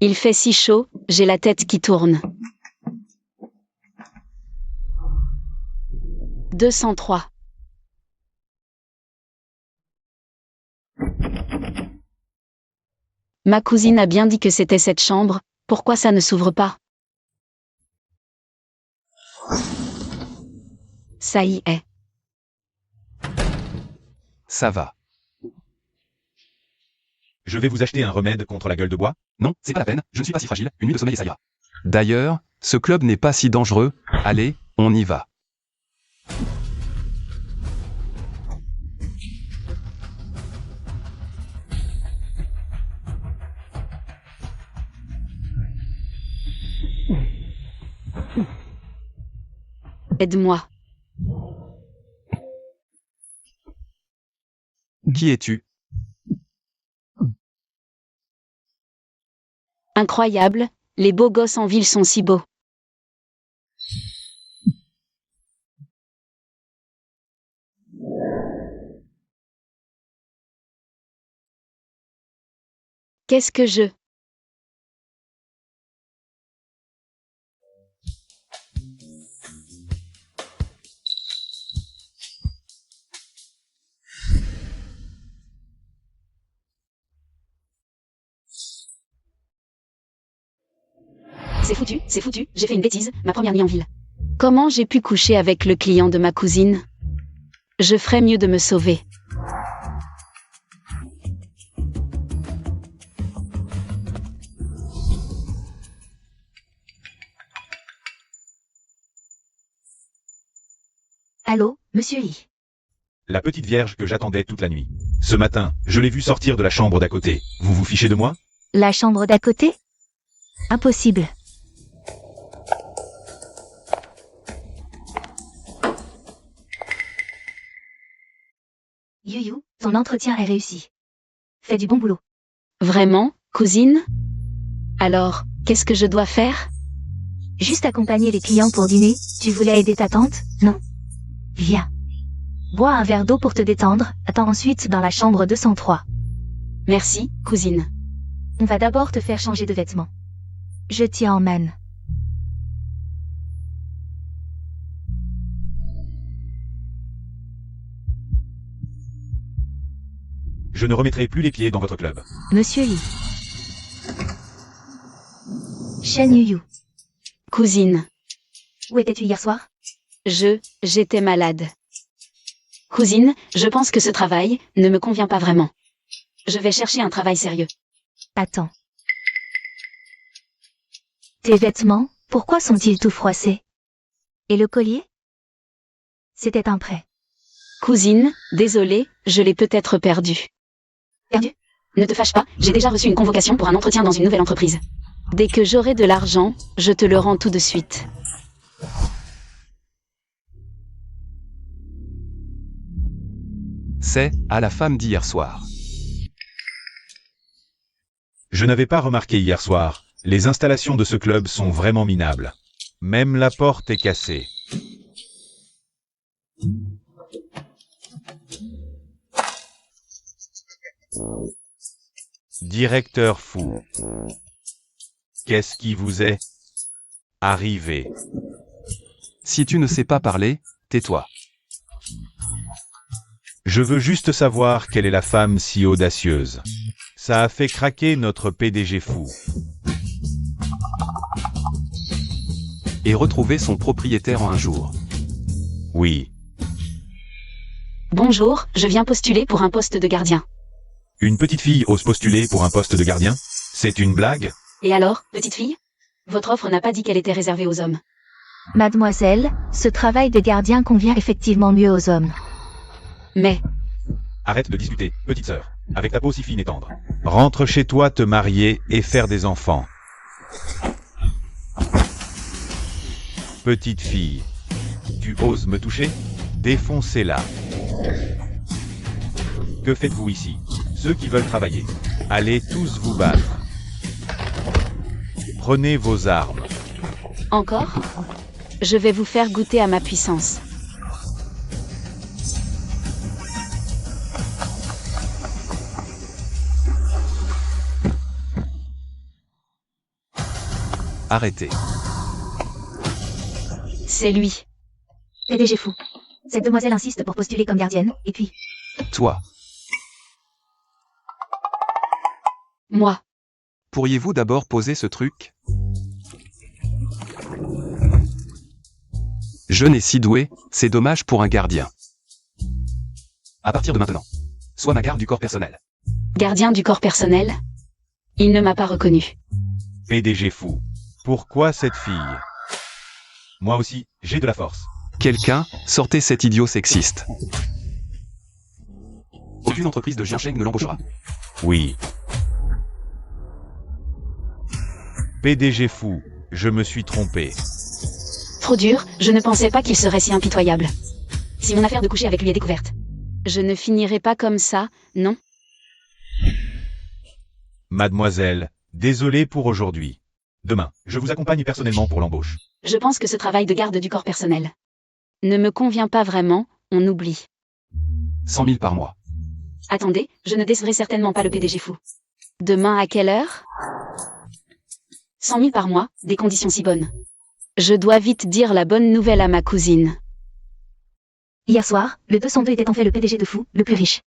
Il fait si chaud, j'ai la tête qui tourne. 203. Ma cousine a bien dit que c'était cette chambre, pourquoi ça ne s'ouvre pas? Ça y est. Ça va. Je vais vous acheter un remède contre la gueule de bois. Non, c'est pas la peine, je ne suis pas si fragile, une nuit de sommeil et ça ira. D'ailleurs, ce club n'est pas si dangereux, allez, on y va. Aide-moi. Qui es-tu? Incroyable, les beaux gosses en ville sont si beaux. Qu'est-ce que je... C'est foutu, j'ai fait une bêtise, ma première nuit en ville. Comment j'ai pu coucher avec le client de ma cousine? Je ferais mieux de me sauver. Allô, monsieur Yi. La petite vierge que j'attendais toute la nuit. Ce matin, je l'ai vue sortir de la chambre d'à côté. Vous vous fichez de moi? La chambre d'à côté? Impossible. Yuyu, ton entretien est réussi. Fais du bon boulot. Vraiment, cousine? Alors, qu'est-ce que je dois faire? Juste accompagner les clients pour dîner, tu voulais aider ta tante, non? Viens. Bois un verre d'eau pour te détendre, attends ensuite dans la chambre 203. Merci, cousine. On va d'abord te faire changer de vêtements. Je t'y emmène. Je ne remettrai plus les pieds dans votre club. Monsieur Yi. Shen Yuyu. Cousine. Où étais-tu hier soir? J'étais malade. Cousine, je pense que ce travail ne me convient pas vraiment. Je vais chercher un travail sérieux. Attends. Tes vêtements, pourquoi sont-ils tout froissés? Et le collier? C'était un prêt. Cousine, désolée, je l'ai peut-être perdu. Perdu? Ne te fâche pas, j'ai déjà reçu une convocation pour un entretien dans une nouvelle entreprise. Dès que j'aurai de l'argent, je te le rends tout de suite. C'est à la femme d'hier soir. Je n'avais pas remarqué hier soir, les installations de ce club sont vraiment minables. Même la porte est cassée. Directeur fou. Qu'est-ce qui vous est arrivé? Si tu ne sais pas parler, tais-toi. Je veux juste savoir quelle est la femme si audacieuse. Ça a fait craquer notre PDG fou. Et retrouver son propriétaire en un jour. Oui. Bonjour, je viens postuler pour un poste de gardien. Une petite fille ose postuler pour un poste de gardien? C'est une blague? Et alors, petite fille? Votre offre n'a pas dit qu'elle était réservée aux hommes. Mademoiselle, ce travail de gardien convient effectivement mieux aux hommes. Mais, Arrête de discuter, petite sœur, avec ta peau si fine et tendre. Rentre chez toi te marier et faire des enfants. Petite fille, tu oses me toucher? Défoncez-la. Que faites-vous ici? Ceux qui veulent travailler, allez tous vous battre. Prenez vos armes. encore? Je vais vous faire goûter à ma puissance. Arrêtez. C'est lui. PDG fou. Cette demoiselle insiste pour postuler comme gardienne, et puis... Toi. Moi. Pourriez-vous d'abord poser ce truc? Jeune et si doué, c'est dommage pour un gardien. À partir de maintenant, sois ma garde du corps personnel. Gardien du corps personnel. Il ne m'a pas reconnu. PDG fou. Pourquoi cette fille? Moi aussi, j'ai de la force. Quelqu'un, sortez cet idiot sexiste. Aucune entreprise de Jiansheng ne l'embauchera. Oui. PDG fou, je me suis trompé. Trop dur, je ne pensais pas qu'il serait si impitoyable. Si mon affaire de coucher avec lui est découverte. Je ne finirai pas comme ça, non? Mademoiselle, désolé pour aujourd'hui. Demain, je vous accompagne personnellement pour l'embauche. Je pense que ce travail de garde du corps personnel ne me convient pas vraiment, on oublie. 100 000 par mois. Attendez, je ne décevrai certainement pas le PDG fou. Demain à quelle heure? 100 000 par mois, des conditions si bonnes. Je dois vite dire la bonne nouvelle à ma cousine. Hier soir, le 202 était en fait le PDG de Fou, le plus riche.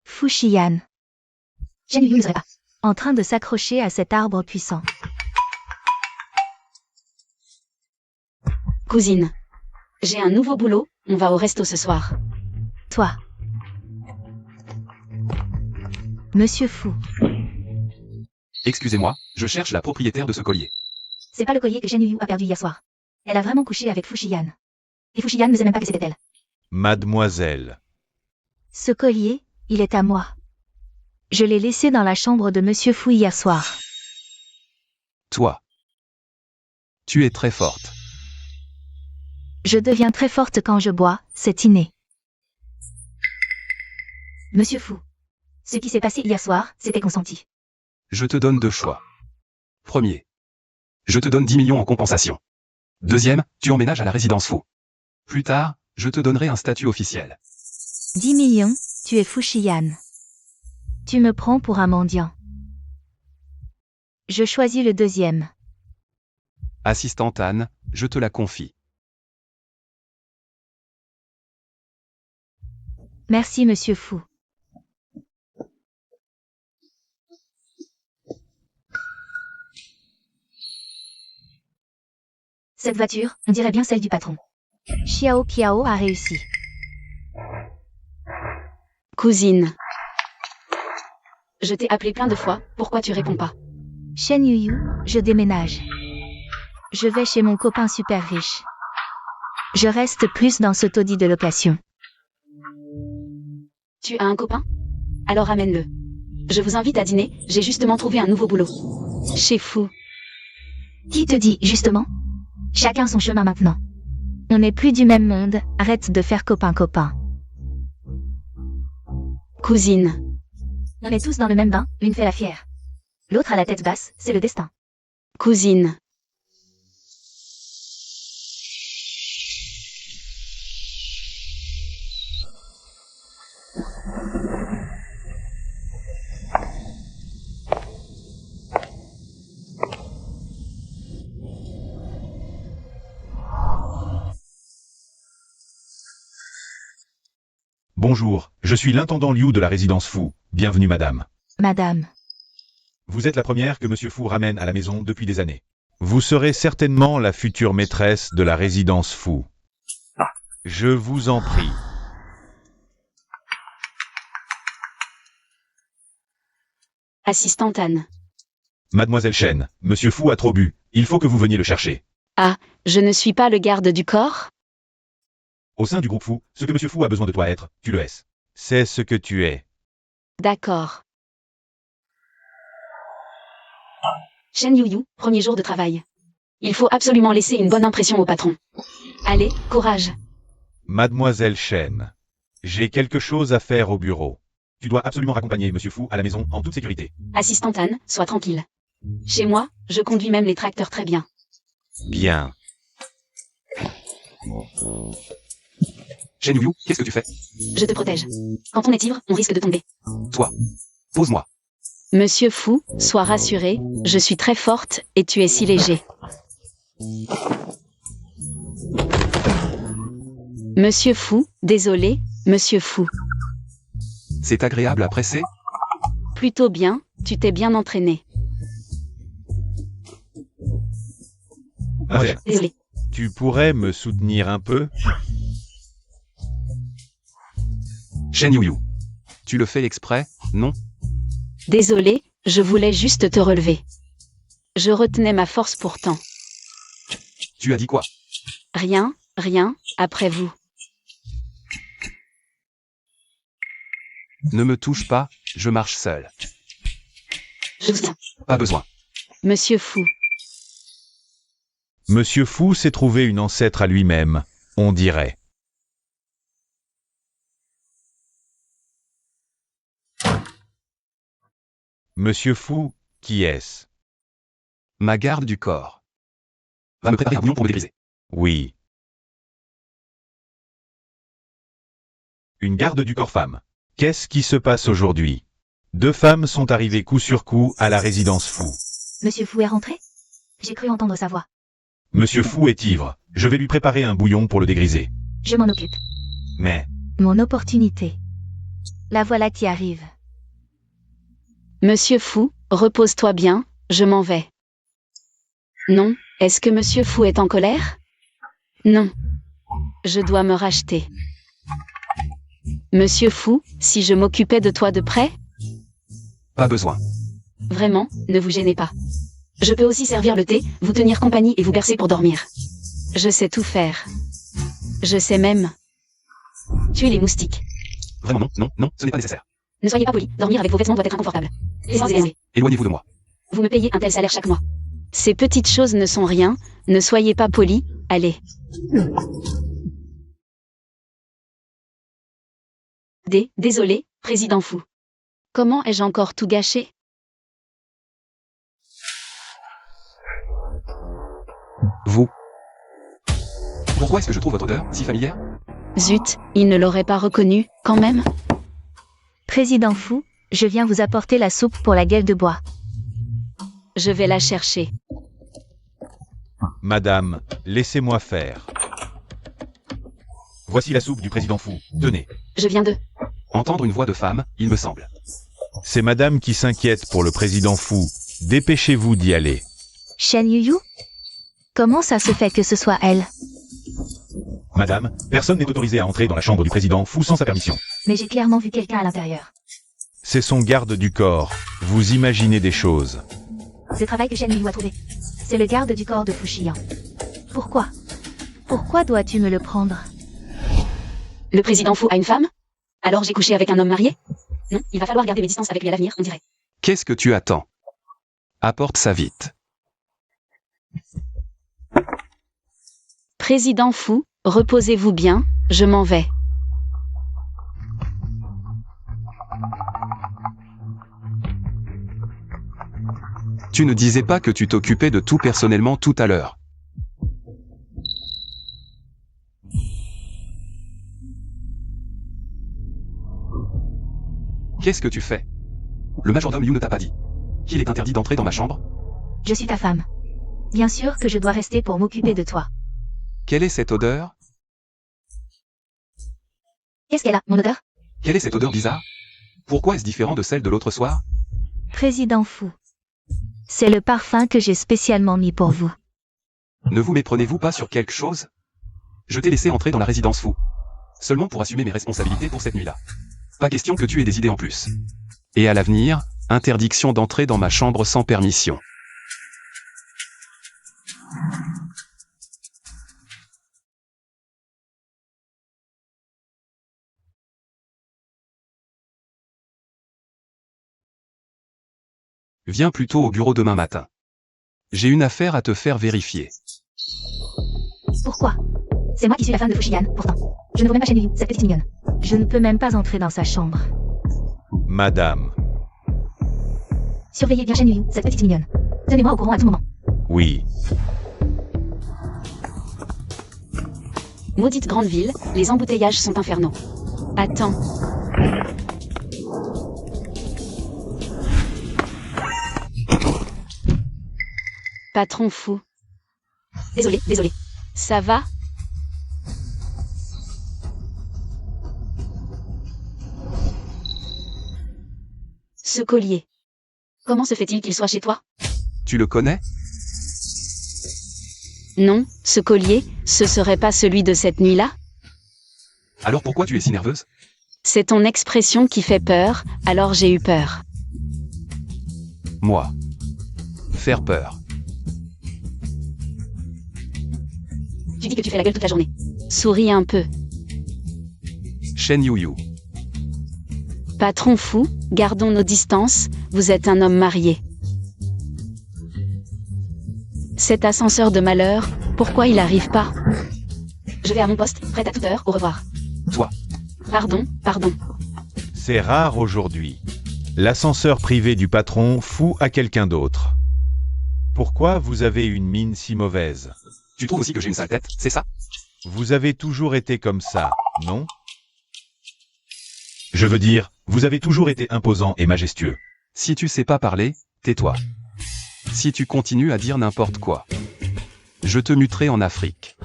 Fu Xian. Shen Yuyu ne serait pas en train de s'accrocher à cet arbre puissant. Cousine. J'ai un nouveau boulot, on va au resto ce soir. Toi. Monsieur Fou. Excusez-moi, je cherche la propriétaire de ce collier. C'est pas le collier que Shen Yuyu a perdu hier soir. Elle a vraiment couché avec Fu Xian. Et Fu Xian ne sait même pas que c'était elle. Mademoiselle. Ce collier, il est à moi. Je l'ai laissé dans la chambre de Monsieur Fu hier soir. Toi. Tu es très forte. Je deviens très forte quand je bois, c'est inné. Monsieur Fu. Ce qui s'est passé hier soir, c'était consenti. Je te donne deux choix. Premier. Je te donne 10 millions en compensation. Deuxième, tu emménages à la résidence Fou. Plus tard, je te donnerai un statut officiel. 10 millions, tu es Fu Xian. Tu me prends pour un mendiant. Je choisis le deuxième. Assistante Anne, je te la confie. Merci Monsieur Fu. Cette voiture, on dirait bien celle du patron. Xiao Piao a réussi. Cousine. Je t'ai appelé plein de fois, pourquoi tu réponds pas? Shen Yuyu, je déménage. Je vais chez mon copain super riche. Je reste plus dans ce taudis de location. Tu as un copain? Alors amène-le. Je vous invite à dîner, j'ai justement trouvé un nouveau boulot. Chez Fou. Qui te dit, justement? Chacun son chemin maintenant. On n'est plus du même monde, arrête de faire copain-copain. Cousine. On est tous dans le même bain, l'une fait la fière. L'autre a la tête basse, c'est le destin. Cousine. Bonjour, je suis l'intendant Liu de la résidence Fou. Bienvenue madame. Madame. Vous êtes la première que Monsieur Fou ramène à la maison depuis des années. Vous serez certainement la future maîtresse de la résidence Fou. Je vous en prie. Assistante Anne. Mademoiselle Chen, Monsieur Fou a trop bu. Il faut que vous veniez le chercher. Ah, je ne suis pas le garde du corps? Au sein du groupe Fou, ce que Monsieur Fou a besoin de toi être, tu le es. C'est ce que tu es. D'accord. Shen Yuyu, premier jour de travail. Il faut absolument laisser une bonne impression au patron. Allez, courage. Mademoiselle Chen, j'ai quelque chose à faire au bureau. Tu dois absolument raccompagner Monsieur Fou à la maison en toute sécurité. Assistante Anne, sois tranquille. Chez moi, je conduis même les tracteurs très bien. Bien. Shen Yuyu, qu'est-ce que tu fais? Je te protège. Quand on est ivre, on risque de tomber. Toi. Pose-moi. Monsieur Fou, sois rassuré, je suis très forte, et tu es si léger. Monsieur Fou, désolé, Monsieur Fou. C'est agréable à presser? Plutôt bien, tu t'es bien entraîné. Ouais. Désolé. Tu pourrais me soutenir un peu? Shen Yu. Tu le fais exprès, non? Désolé, je voulais juste te relever. Je retenais ma force pourtant. Tu as dit quoi? Rien, rien, après vous. Ne me touche pas, je marche seul. Je vous tiens. Pas besoin. Monsieur Fou. Monsieur Fou s'est trouvé une ancêtre à lui-même, on dirait. Monsieur Fou, qui est-ce? Ma garde du corps. Va me préparer un bouillon pour me dégriser. Oui. Une garde du corps femme. Qu'est-ce qui se passe aujourd'hui? Deux femmes sont arrivées coup sur coup à la résidence Fou. Monsieur Fou est rentré? J'ai cru entendre sa voix. Monsieur Fou est ivre. Je vais lui préparer un bouillon pour le dégriser. Je m'en occupe. Mais, Mon opportunité. La voilà qui arrive. Monsieur Fou, repose-toi bien, je m'en vais. Non, est-ce que Monsieur Fou est en colère? Non. Je dois me racheter. Monsieur Fou, si je m'occupais de toi de près? Pas besoin. Vraiment, ne vous gênez pas. Je peux aussi servir le thé, vous tenir compagnie et vous bercer pour dormir. Je sais tout faire. Je sais même tuer les moustiques. Vraiment non, non, non, ce n'est pas nécessaire. Ne soyez pas poli, dormir avec vos vêtements doit être inconfortable. Laissez-moi. Éloignez-vous de moi. Vous me payez un tel salaire chaque mois. Ces petites choses ne sont rien, ne soyez pas poli, allez. Désolé, président Fou. Comment ai-je encore tout gâché? Vous. Pourquoi est-ce que je trouve votre odeur si familière? Zut, il ne l'aurait pas reconnu, quand même. Président Fou, je viens vous apporter la soupe pour la gueule de bois. Je vais la chercher. madame, laissez-moi faire. Voici la soupe du président Fou. Tenez. Je viens de... Entendre une voix de femme, il me semble. C'est madame qui s'inquiète pour le président Fou. Dépêchez-vous d'y aller. Shen Yu? Comment ça se fait que ce soit elle? Madame, personne n'est autorisé à entrer dans la chambre du président Fou sans sa permission. Mais j'ai clairement vu quelqu'un à l'intérieur. C'est son garde du corps. Vous imaginez des choses. Le travail que Shen Yu a trouvé. C'est le garde du corps de Fu Xian. Pourquoi? Pourquoi dois-tu me le prendre? Le président Fou a une femme? Alors j'ai couché avec un homme marié? Non, il va falloir garder mes distances avec lui à l'avenir, on dirait. Qu'est-ce que tu attends? Apporte ça vite. Président Fou, reposez-vous bien, je m'en vais. Tu ne disais pas que tu t'occupais de tout personnellement tout à l'heure. Qu'est-ce que tu fais? Le majordome Liu ne t'a pas dit qu'il est interdit d'entrer dans ma chambre? Je suis ta femme. Bien sûr que je dois rester pour m'occuper de toi. Quelle est cette odeur? Qu'est-ce qu'elle a, mon odeur? Quelle est cette odeur bizarre? Pourquoi est-ce différent de celle de l'autre soir? Président Fou. C'est le parfum que j'ai spécialement mis pour vous. Ne vous méprenez-vous pas sur quelque chose? Je t'ai laissé entrer dans la résidence Fou. Seulement pour assumer mes responsabilités pour cette nuit-là. Pas question que tu aies des idées en plus. Et à l'avenir, interdiction d'entrer dans ma chambre sans permission. Viens plutôt au bureau demain matin. J'ai une affaire à te faire vérifier. Pourquoi? C'est moi qui suis la femme de Fu Xian, pourtant. Je ne vois même pas Shen Yu, cette petite mignonne. Je ne peux même pas entrer dans sa chambre. Madame. Surveillez bien Shen Yu, cette petite mignonne. Tenez-moi au courant à tout moment. Oui. Maudite grande ville, les embouteillages sont infernaux. Attends. Patron Fou. Désolé. Ça va? Ce collier. Comment se fait-il qu'il soit chez toi? Tu le connais? Non, ce collier, ce serait pas celui de cette nuit-là? Alors pourquoi tu es si nerveuse? C'est ton expression qui fait peur, alors j'ai eu peur. Moi. Faire peur. Tu dis que tu fais la gueule toute la journée. Souris un peu. Shen Yuyu. Patron fou, gardons nos distances, vous êtes un homme marié. Cet ascenseur de malheur, pourquoi il arrive pas? Je vais à mon poste, prête à toute heure, au revoir. Toi. Pardon. C'est rare aujourd'hui. L'ascenseur privé du patron fout à quelqu'un d'autre. Pourquoi vous avez une mine si mauvaise? Tu trouves aussi que j'ai une sale tête, c'est ça? Vous avez toujours été comme ça, non? Je veux dire, vous avez toujours été imposant et majestueux. Si tu sais pas parler, tais-toi. Si tu continues à dire n'importe quoi, je te muterai en Afrique.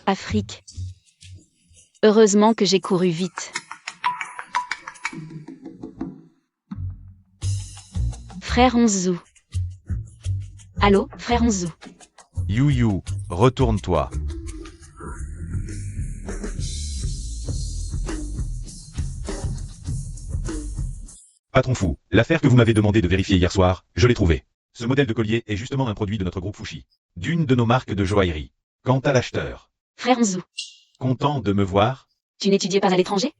Afrique. Heureusement que j'ai couru vite. Frère Onzu. Allô, frère Onzu. Yuyu, retourne-toi. Patron fou, l'affaire que vous m'avez demandé de vérifier hier soir, je l'ai trouvée. Ce modèle de collier est justement un produit de notre groupe Fushi, d'une de nos marques de joaillerie. Quant à l'acheteur, Frère Onzu. content de me voir, Tu n'étudiais pas à l'étranger?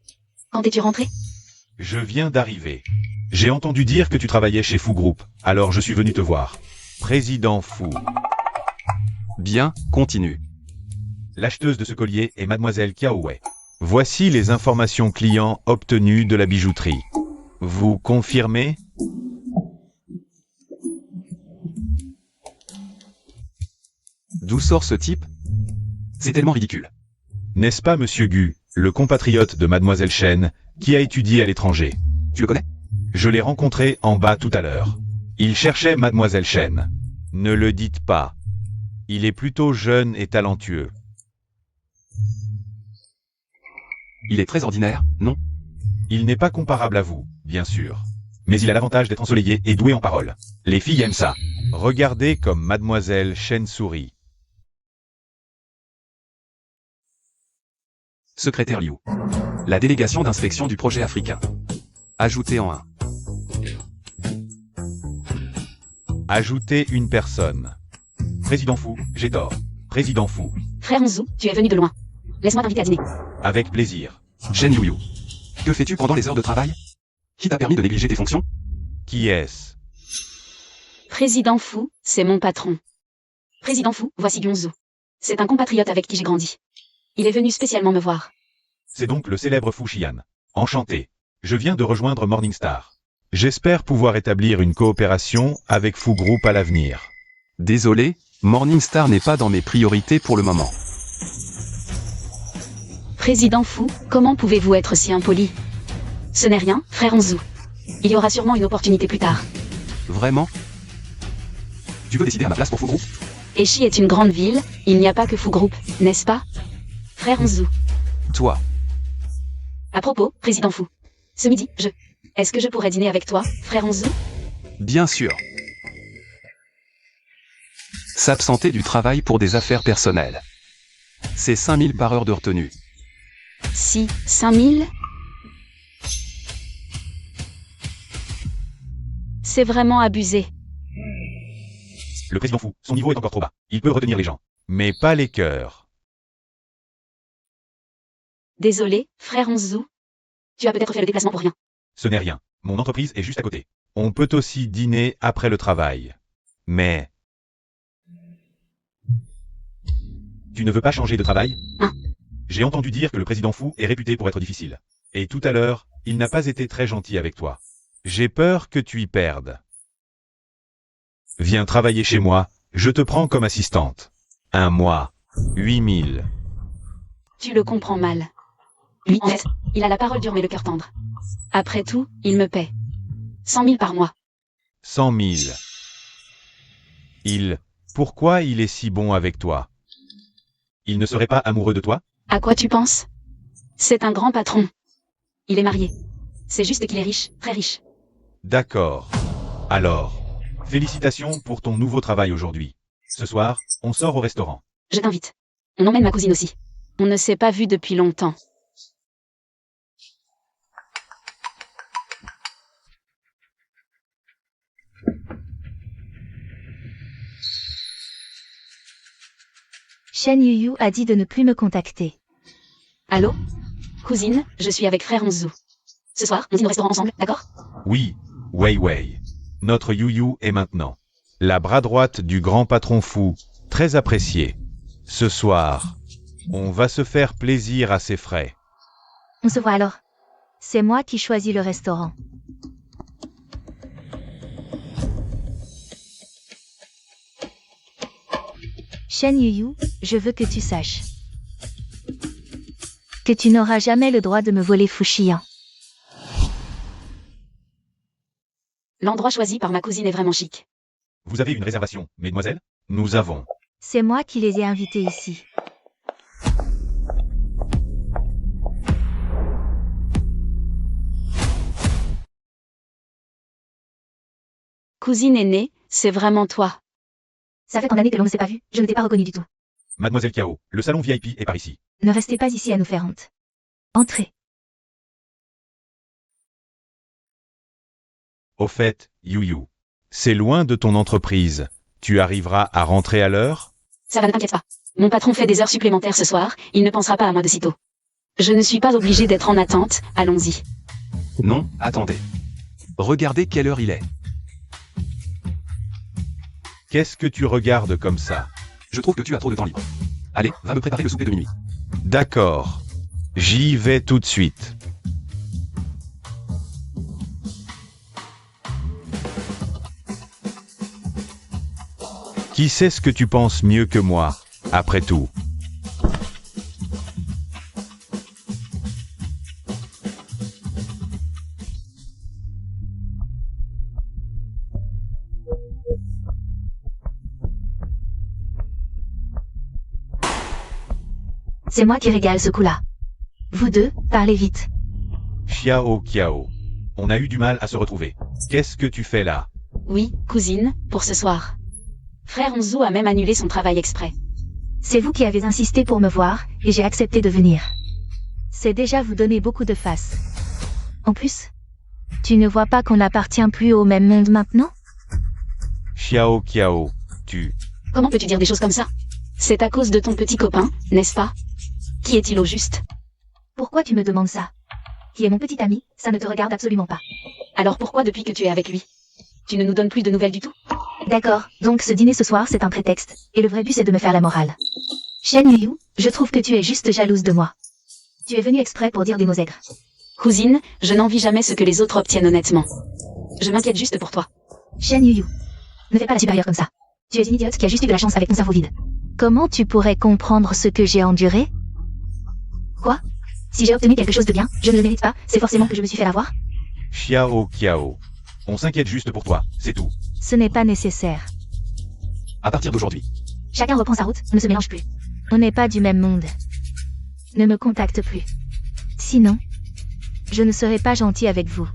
Quand es-tu rentré? je viens d'arriver. J'ai entendu dire que tu travaillais chez Fu Group, alors je suis venu te voir. Président Fu. Bien, continue. L'acheteuse de ce collier est Mademoiselle Kiaowei. Voici les informations clients obtenues de la bijouterie. Vous confirmez? D'où sort ce type? C'est tellement ridicule. N'est-ce pas Monsieur Gu, le compatriote de Mademoiselle Chen, qui a étudié à l'étranger? Tu le connais? Je l'ai rencontré en bas tout à l'heure. Il cherchait Mademoiselle Chen. Ne le dites pas. Il est plutôt jeune et talentueux. Il est très ordinaire, non? Il n'est pas comparable à vous, bien sûr. Mais il a l'avantage d'être ensoleillé et doué en parole. Les filles aiment ça. Regardez comme Mademoiselle Chen sourit. Secrétaire Liu. La délégation d'inspection du projet africain. Ajouté en 1. Ajoutez une personne. Président Fou, j'ai tort. Président Fou. Frère Onzu, tu es venu de loin. Laisse-moi t'inviter à dîner. Avec plaisir. Shen Yuyu. Que fais-tu pendant les heures de travail? Qui t'a permis de négliger tes fonctions? Qui est-ce? Président Fou, c'est mon patron. Président Fou, voici Gyonzu. C'est un compatriote avec qui j'ai grandi. Il est venu spécialement me voir. C'est donc le célèbre Fu Xian. Enchanté. Je viens de rejoindre Morningstar. J'espère pouvoir établir une coopération avec Fu Group à l'avenir. Désolé, Morningstar n'est pas dans mes priorités pour le moment. Président Fou, comment pouvez-vous être si impoli? Ce n'est rien, frère Onzu. Il y aura sûrement une opportunité plus tard. Vraiment? Tu veux décider à ma place pour Fu Group? Eshi est une grande ville, il n'y a pas que Fu Group, n'est-ce pas? Frère Onzu. Toi. À propos, président Fou. Ce midi, Est-ce que je pourrais dîner avec toi, frère Onzu? Bien sûr. S'absenter du travail pour des affaires personnelles. C'est 5000 par heure de retenue. Si, 5000? C'est vraiment abusé. Le président Fou, son niveau est encore trop bas. Il peut retenir les gens. Mais pas les cœurs. Désolé, frère Onzu. Tu as peut-être fait le déplacement pour rien. Ce n'est rien. Mon entreprise est juste à côté. On peut aussi dîner après le travail. Mais... Tu ne veux pas changer de travail? Hein? J'ai entendu dire que le président Fou est réputé pour être difficile. Et tout à l'heure, il n'a pas été très gentil avec toi. J'ai peur que tu y perdes. Viens travailler chez moi, je te prends comme assistante. Un mois. 8000. Tu le comprends mal. Lui, en fait, il a la parole dure mais le cœur tendre. Après tout, il me paie 100 000 par mois. 100 000. Pourquoi il est si bon avec toi? Il ne serait pas amoureux de toi? À quoi tu penses? C'est un grand patron. Il est marié. C'est juste qu'il est riche, très riche. D'accord. Alors, félicitations pour ton nouveau travail aujourd'hui. Ce soir, on sort au restaurant. Je t'invite. On emmène ma cousine aussi. On ne s'est pas vu depuis longtemps. Shen Yuyu a dit de ne plus me contacter. Allô? Cousine, je suis avec frère Onzu. Ce soir, on dîne au restaurant ensemble, d'accord? Oui, Wei Wei. Notre Yuyu est maintenant la bras droite du grand patron fou, très apprécié. Ce soir, on va se faire plaisir à ses frais. On se voit alors. C'est moi qui choisis le restaurant. Shen Yuyu, je veux que tu saches que tu n'auras jamais le droit de me voler Fuxian. L'endroit choisi par ma cousine est vraiment chic. Vous avez une réservation, mesdemoiselles? Nous avons. C'est moi qui les ai invités ici. Cousine aînée, c'est vraiment toi. Ça fait combien d'années que l'on ne s'est pas vu, je ne t'ai pas reconnu du tout. Mademoiselle Kiao, le salon VIP est par ici. Ne restez pas ici à nous faire honte. Entrez. Au fait, Yuyu, c'est loin de ton entreprise. Tu arriveras à rentrer à l'heure? Ça va, ne t'inquiète pas. Mon patron fait des heures supplémentaires ce soir, il ne pensera pas à moi de sitôt. Je ne suis pas obligée d'être en attente, allons-y. Non, attendez. Regardez quelle heure il est. Qu'est-ce que tu regardes comme ça? Je trouve que tu as trop de temps libre. Allez, va me préparer le souper de minuit. D'accord. J'y vais tout de suite. Qui sait ce que tu penses mieux que moi, après tout? C'est moi qui régale ce coup-là. Vous deux, parlez vite. Xiao Kiao. On a eu du mal à se retrouver. Qu'est-ce que tu fais là? Oui, cousine, pour ce soir. Frère Onzu a même annulé son travail exprès. C'est vous qui avez insisté pour me voir, et j'ai accepté de venir. C'est déjà vous donner beaucoup de face. En plus, tu ne vois pas qu'on n'appartient plus au même monde maintenant? Xiao Kiao, Comment peux-tu dire des choses comme ça? C'est à cause de ton petit copain, n'est-ce pas? Qui est-il au juste? Pourquoi tu me demandes ça? Qui est mon petit ami, ça ne te regarde absolument pas. Alors pourquoi depuis que tu es avec lui, tu ne nous donnes plus de nouvelles du tout? D'accord, donc ce dîner ce soir c'est un prétexte, et le vrai but c'est de me faire la morale. Shen Yuyu, je trouve que tu es juste jalouse de moi. Tu es venue exprès pour dire des mots aigres. Cousine, je n'envie jamais ce que les autres obtiennent honnêtement. Je m'inquiète juste pour toi. Shen Yuyu, ne fais pas la supérieure comme ça. Tu es une idiote qui a juste eu de la chance avec ton cerveau vide. Comment tu pourrais comprendre ce que j'ai enduré? Quoi? Si j'ai obtenu quelque chose de bien, je ne le mérite pas, c'est forcément que je me suis fait l'avoir? Xiao Kiao. On s'inquiète juste pour toi, c'est tout. Ce n'est pas nécessaire. À partir d'aujourd'hui. Chacun reprend sa route, on ne se mélange plus. On n'est pas du même monde. Ne me contacte plus. Sinon, je ne serai pas gentil avec vous.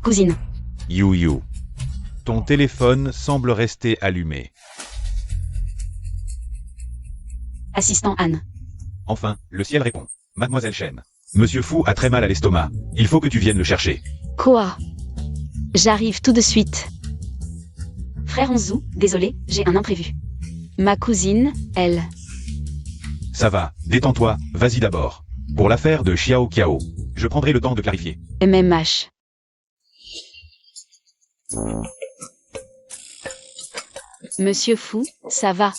Cousine. Yuyu. Ton téléphone semble rester allumé. Assistant Anne. Enfin, le ciel répond. Mademoiselle Chen. Monsieur Fou a très mal à l'estomac. Il faut que tu viennes le chercher. Quoi? J'arrive tout de suite. Frère Onzu, désolé, j'ai un imprévu. Ma cousine, elle. Ça va, détends-toi, vas-y d'abord. Pour l'affaire de Xiao Kiao, je prendrai le temps de clarifier. MMH. Monsieur Fou, ça va?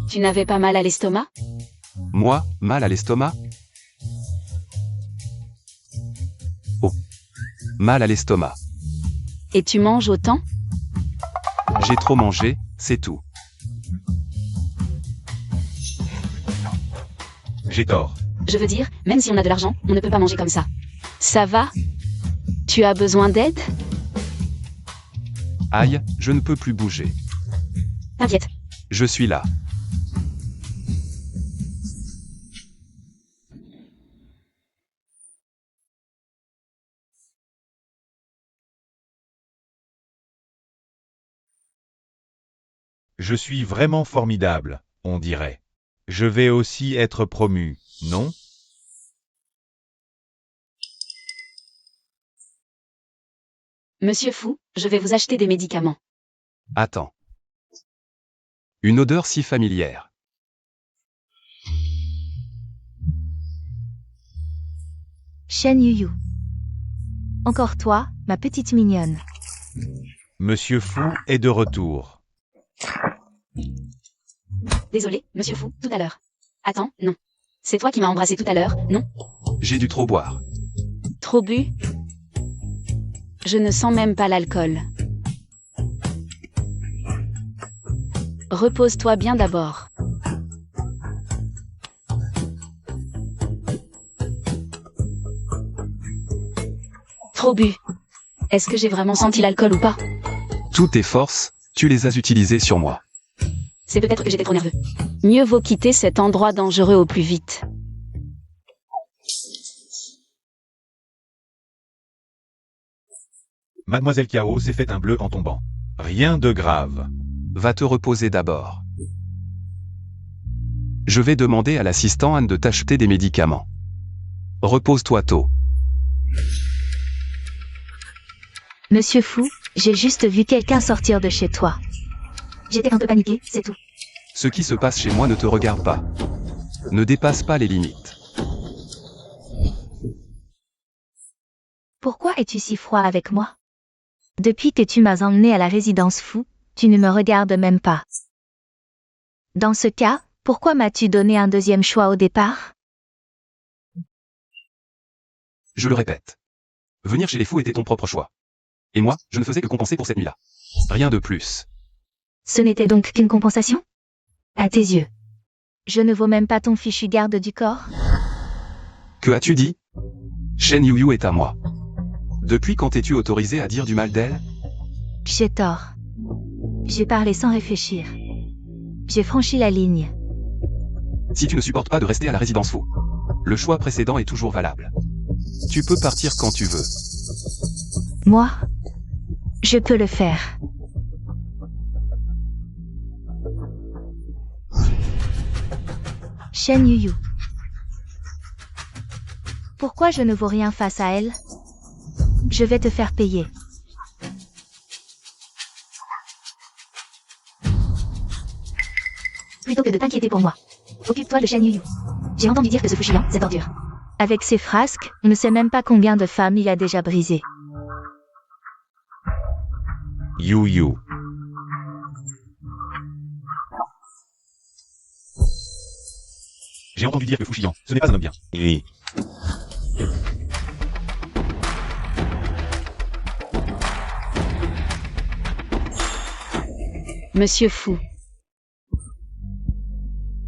Tu n'avais pas mal à l'estomac? Moi, mal à l'estomac? Oh. Mal à l'estomac. Et tu manges autant? J'ai trop mangé, c'est tout. J'ai tort. Je veux dire, même si on a de l'argent, on ne peut pas manger comme ça. Ça va? Tu as besoin d'aide? Aïe, je ne peux plus bouger. T'inquiète. Je suis là. Je suis vraiment formidable, on dirait. Je vais aussi être promu, non? Monsieur Fou, je vais vous acheter des médicaments. Attends. Une odeur si familière. Shen Yuyu. Encore toi, ma petite mignonne. Monsieur Fou est de retour. Désolé, monsieur Fou, tout à l'heure. Attends, non. C'est toi qui m'as embrassé tout à l'heure, non? J'ai dû trop boire. Trop bu? Je ne sens même pas l'alcool. Repose-toi bien d'abord. Trop bu. Est-ce que j'ai vraiment senti l'alcool ou pas? Toutes tes forces, tu les as utilisées sur moi. C'est peut-être que j'étais trop nerveux. Mieux vaut quitter cet endroit dangereux au plus vite. Mademoiselle Kao s'est fait un bleu en tombant. Rien de grave. Va te reposer d'abord. Je vais demander à l'assistant Anne de t'acheter des médicaments. Repose-toi tôt. Monsieur Fou, j'ai juste vu quelqu'un sortir de chez toi. J'étais un peu paniquée, c'est tout. Ce qui se passe chez moi ne te regarde pas. Ne dépasse pas les limites. Pourquoi es-tu si froid avec moi? Depuis que tu m'as emmené à la résidence Fou, tu ne me regardes même pas. Dans ce cas, pourquoi m'as-tu donné un deuxième choix au départ? Je le répète. Venir chez les fous était ton propre choix. Et moi, je ne faisais que compenser pour cette nuit-là. Rien de plus. Ce n'était donc qu'une compensation? À tes yeux. Je ne vaux même pas ton fichu garde du corps? Que as-tu dit? Shen Yuyu est à moi. Depuis quand t'es-tu autorisé à dire du mal d'elle? J'ai tort. J'ai parlé sans réfléchir. J'ai franchi la ligne. Si tu ne supportes pas de rester à la résidence Fou, le choix précédent est toujours valable. Tu peux partir quand tu veux. Moi, je peux le faire. Shen Yuyu. Pourquoi je ne vaux rien face à elle? Je vais te faire payer. Plutôt que de t'inquiéter pour moi, occupe-toi de Shen Yuyu. J'ai entendu dire que ce Fushiyan, cette ordure. Avec ses frasques, on ne sait même pas combien de femmes il a déjà brisées. You. J'ai entendu dire que Fushiyan, ce n'est pas un homme bien. Oui. Monsieur Fou.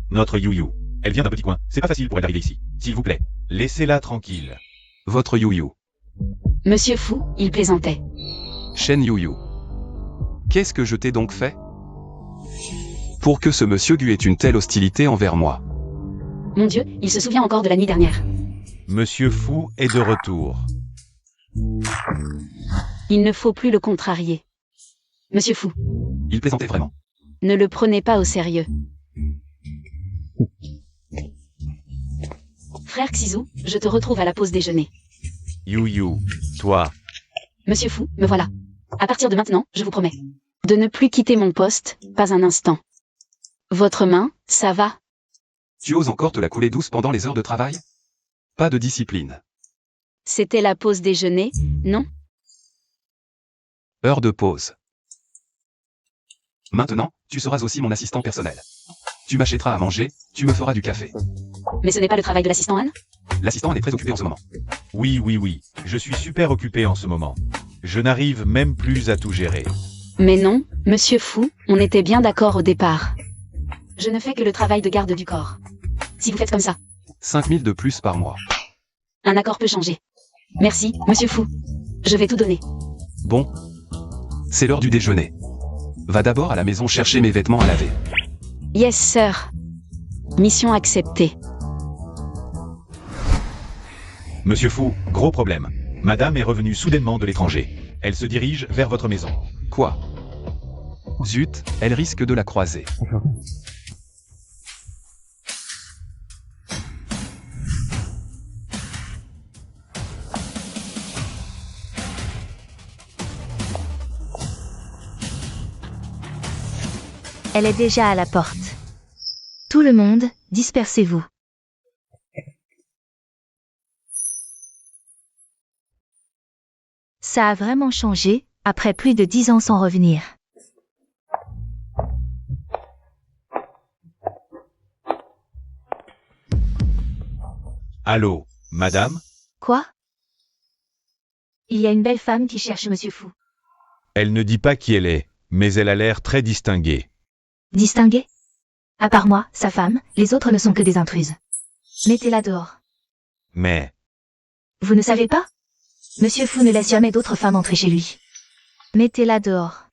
Notre You. Elle vient d'un petit coin. C'est pas facile pour elle d'arriver ici. S'il vous plaît, laissez-la tranquille. Votre Yuyu. Monsieur Fou, il plaisantait. Shen Yuyu. Qu'est-ce que je t'ai donc fait? Pour que ce monsieur Gu ait une telle hostilité envers moi. Mon Dieu, il se souvient encore de la nuit dernière. Monsieur Fou est de retour. Il ne faut plus le contrarier. Monsieur Fou, Il plaisantait vraiment. ne le prenez pas au sérieux. Frère Xizou, je te retrouve à la pause déjeuner. You, toi. Monsieur Fou, me voilà. À partir de maintenant, je vous promets de ne plus quitter mon poste, pas un instant. Votre main, ça va? Tu oses encore te la couler douce pendant les heures de travail? Pas de discipline. C'était la pause déjeuner, non? Heure de pause. Maintenant, tu seras aussi mon assistant personnel. Tu m'achèteras à manger, tu me feras du café. Mais ce n'est pas le travail de l'assistant Anne? L'assistant Anne est très occupé en ce moment. Oui. Je suis super occupé en ce moment. Je n'arrive même plus à tout gérer. Mais non, monsieur Fou, on était bien d'accord au départ. Je ne fais que le travail de garde du corps. Si vous faites comme ça, 5 000 de plus par mois. Un accord peut changer. Merci, monsieur Fou. Je vais tout donner. Bon. C'est l'heure du déjeuner. Va d'abord à la maison chercher mes vêtements à laver. Yes, sir. Mission acceptée. Monsieur Fou, gros problème. Madame est revenue soudainement de l'étranger. Elle se dirige vers votre maison. Quoi? Zut, elle risque de la croiser. Elle est déjà à la porte. Tout le monde, dispersez-vous. Ça a vraiment changé, après plus de 10 ans sans revenir. Allô, madame? Quoi? Il y a une belle femme qui cherche Monsieur Fou. Elle ne dit pas qui elle est, mais elle a l'air très distinguée. Distinguée? À part moi, sa femme, les autres ne sont que des intruses. Mettez-la dehors. Mais, Vous ne savez pas? Monsieur Fou ne laisse jamais d'autres femmes entrer chez lui. Mettez-la dehors.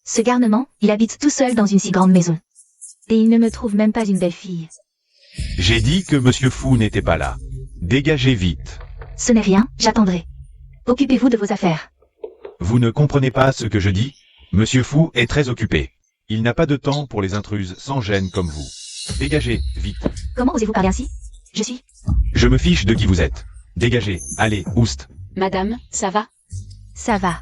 Ce garnement, il habite tout seul dans une si grande maison. Et il ne me trouve même pas une belle fille. j'ai dit que monsieur Fou n'était pas là. Dégagez vite. Ce n'est rien, j'attendrai. Occupez-vous de vos affaires. Vous ne comprenez pas ce que je dis? Monsieur Fou est très occupé. Il n'a pas de temps pour les intruses sans gêne comme vous. Dégagez, vite. Comment osez-vous parler ainsi? Je suis... Je me fiche de qui vous êtes. Dégagez, allez, oust. Madame, ça va? Ça va.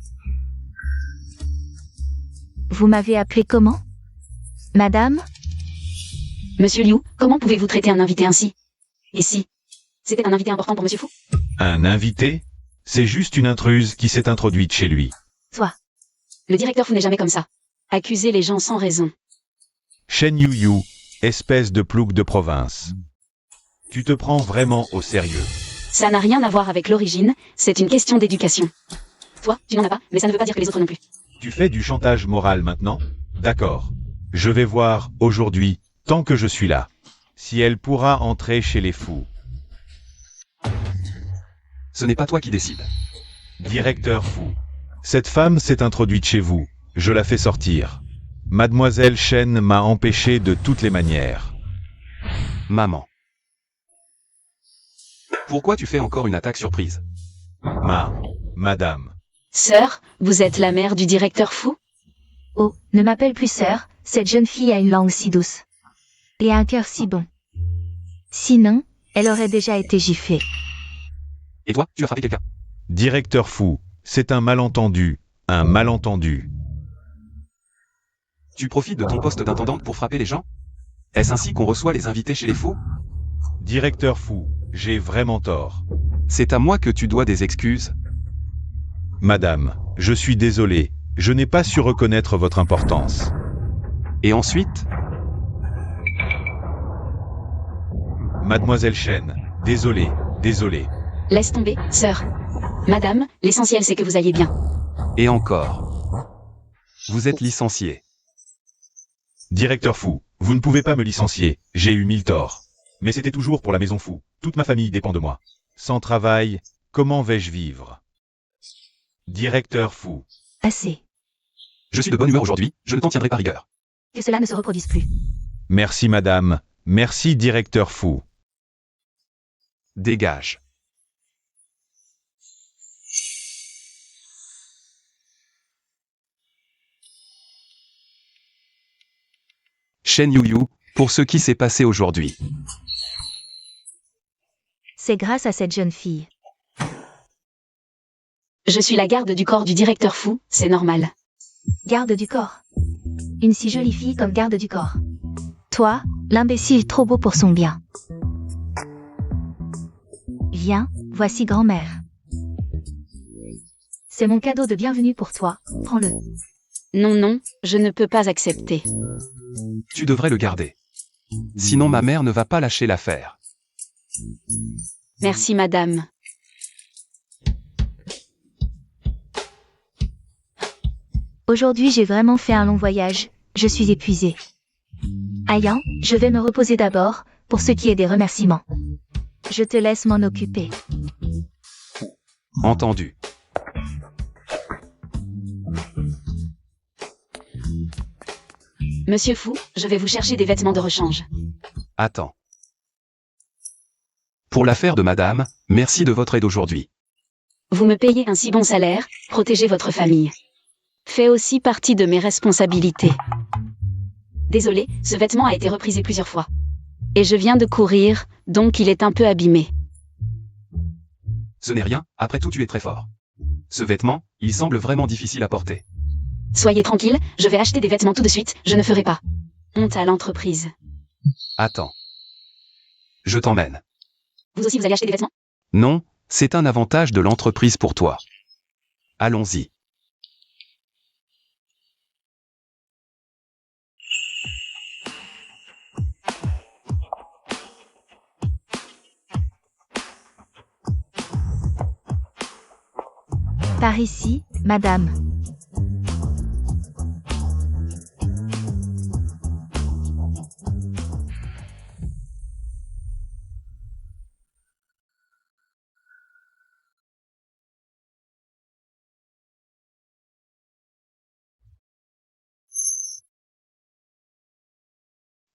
Vous m'avez appelé comment? Madame? Monsieur Liu, comment pouvez-vous traiter un invité ainsi? Et si c'était un invité important pour monsieur Fou? Un invité? C'est juste une intruse qui s'est introduite chez lui. Toi. Le directeur Fou n'est jamais comme ça. Accuser les gens sans raison. Shen Yu, espèce de plouc de province. Tu te prends vraiment au sérieux. Ça n'a rien à voir avec l'origine, c'est une question d'éducation. Toi, tu n'en as pas, mais ça ne veut pas dire que les autres non plus. Tu fais du chantage moral maintenant? D'accord. Je vais voir, aujourd'hui, tant que je suis là, si elle pourra entrer chez les fous. Ce n'est pas toi qui décides. Directeur Fou. Cette femme s'est introduite chez vous. Je la fais sortir. Mademoiselle Shen m'a empêché de toutes les manières. Maman. Pourquoi tu fais encore une attaque surprise? Madame. Sœur, vous êtes la mère du directeur Fou? Oh, ne m'appelle plus sœur, cette jeune fille a une langue si douce. Et un cœur si bon. Sinon, elle aurait déjà été giflée. Et toi, tu as frappé quelqu'un? Directeur Fou, c'est un malentendu. Un malentendu. Tu profites de ton poste d'intendante pour frapper les gens? Est-ce ainsi qu'on reçoit les invités chez les fous? Directeur Fou, j'ai vraiment tort. C'est à moi que tu dois des excuses. Madame, je suis désolé. Je n'ai pas su reconnaître votre importance. Et ensuite? Mademoiselle Shen, désolé. Laisse tomber, sœur. Madame, l'essentiel c'est que vous alliez bien. Et encore. Vous êtes licencié. Directeur Fou, vous ne pouvez pas me licencier, j'ai eu 1000 torts. Mais c'était toujours pour la maison Fou, toute ma famille dépend de moi. Sans travail, comment vais-je vivre? Directeur Fou. Assez. Je suis de bonne humeur aujourd'hui, je ne t'en tiendrai pas rigueur. Que cela ne se reproduise plus. Merci madame, merci directeur Fou. Dégage. Shen Yu, pour ce qui s'est passé aujourd'hui. C'est grâce à cette jeune fille. Je suis la garde du corps du directeur Fou, c'est normal. Garde du corps. Une si jolie fille comme garde du corps. Toi, l'imbécile trop beau pour son bien. Viens, voici grand-mère. C'est mon cadeau de bienvenue pour toi, prends-le. Non, je ne peux pas accepter. Tu devrais le garder. Sinon ma mère ne va pas lâcher l'affaire. Merci madame. Aujourd'hui, j'ai vraiment fait un long voyage. Je suis épuisée. Ayan, je vais me reposer d'abord, pour ce qui est des remerciements. Je te laisse m'en occuper. Entendu. Monsieur Fu, je vais vous chercher des vêtements de rechange. Attends. Pour l'affaire de madame, merci de votre aide aujourd'hui. Vous me payez un si bon salaire, protégez votre famille. Fait aussi partie de mes responsabilités. Désolé, ce vêtement a été reprisé plusieurs fois. Et je viens de courir, donc il est un peu abîmé. Ce n'est rien, après tout tu es très fort. Ce vêtement, il semble vraiment difficile à porter. Soyez tranquille, je vais acheter des vêtements tout de suite, je ne ferai pas. Honte à l'entreprise. Attends. Je t'emmène. Vous aussi vous allez acheter des vêtements? Non, c'est un avantage de l'entreprise pour toi. Allons-y. Par ici, madame.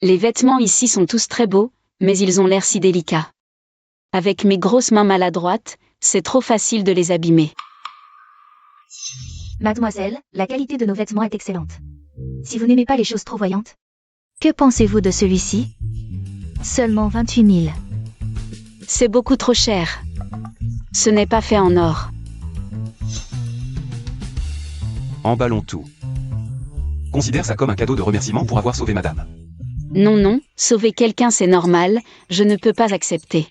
Les vêtements ici sont tous très beaux, mais ils ont l'air si délicats. Avec mes grosses mains maladroites, c'est trop facile de les abîmer. Mademoiselle, la qualité de nos vêtements est excellente. Si vous n'aimez pas les choses trop voyantes. Que pensez-vous de celui-ci? Seulement 28 000. C'est beaucoup trop cher. Ce n'est pas fait en or. Emballons tout. Considère ça comme un cadeau de remerciement pour avoir sauvé madame. Non, non, sauver quelqu'un c'est normal, je ne peux pas accepter.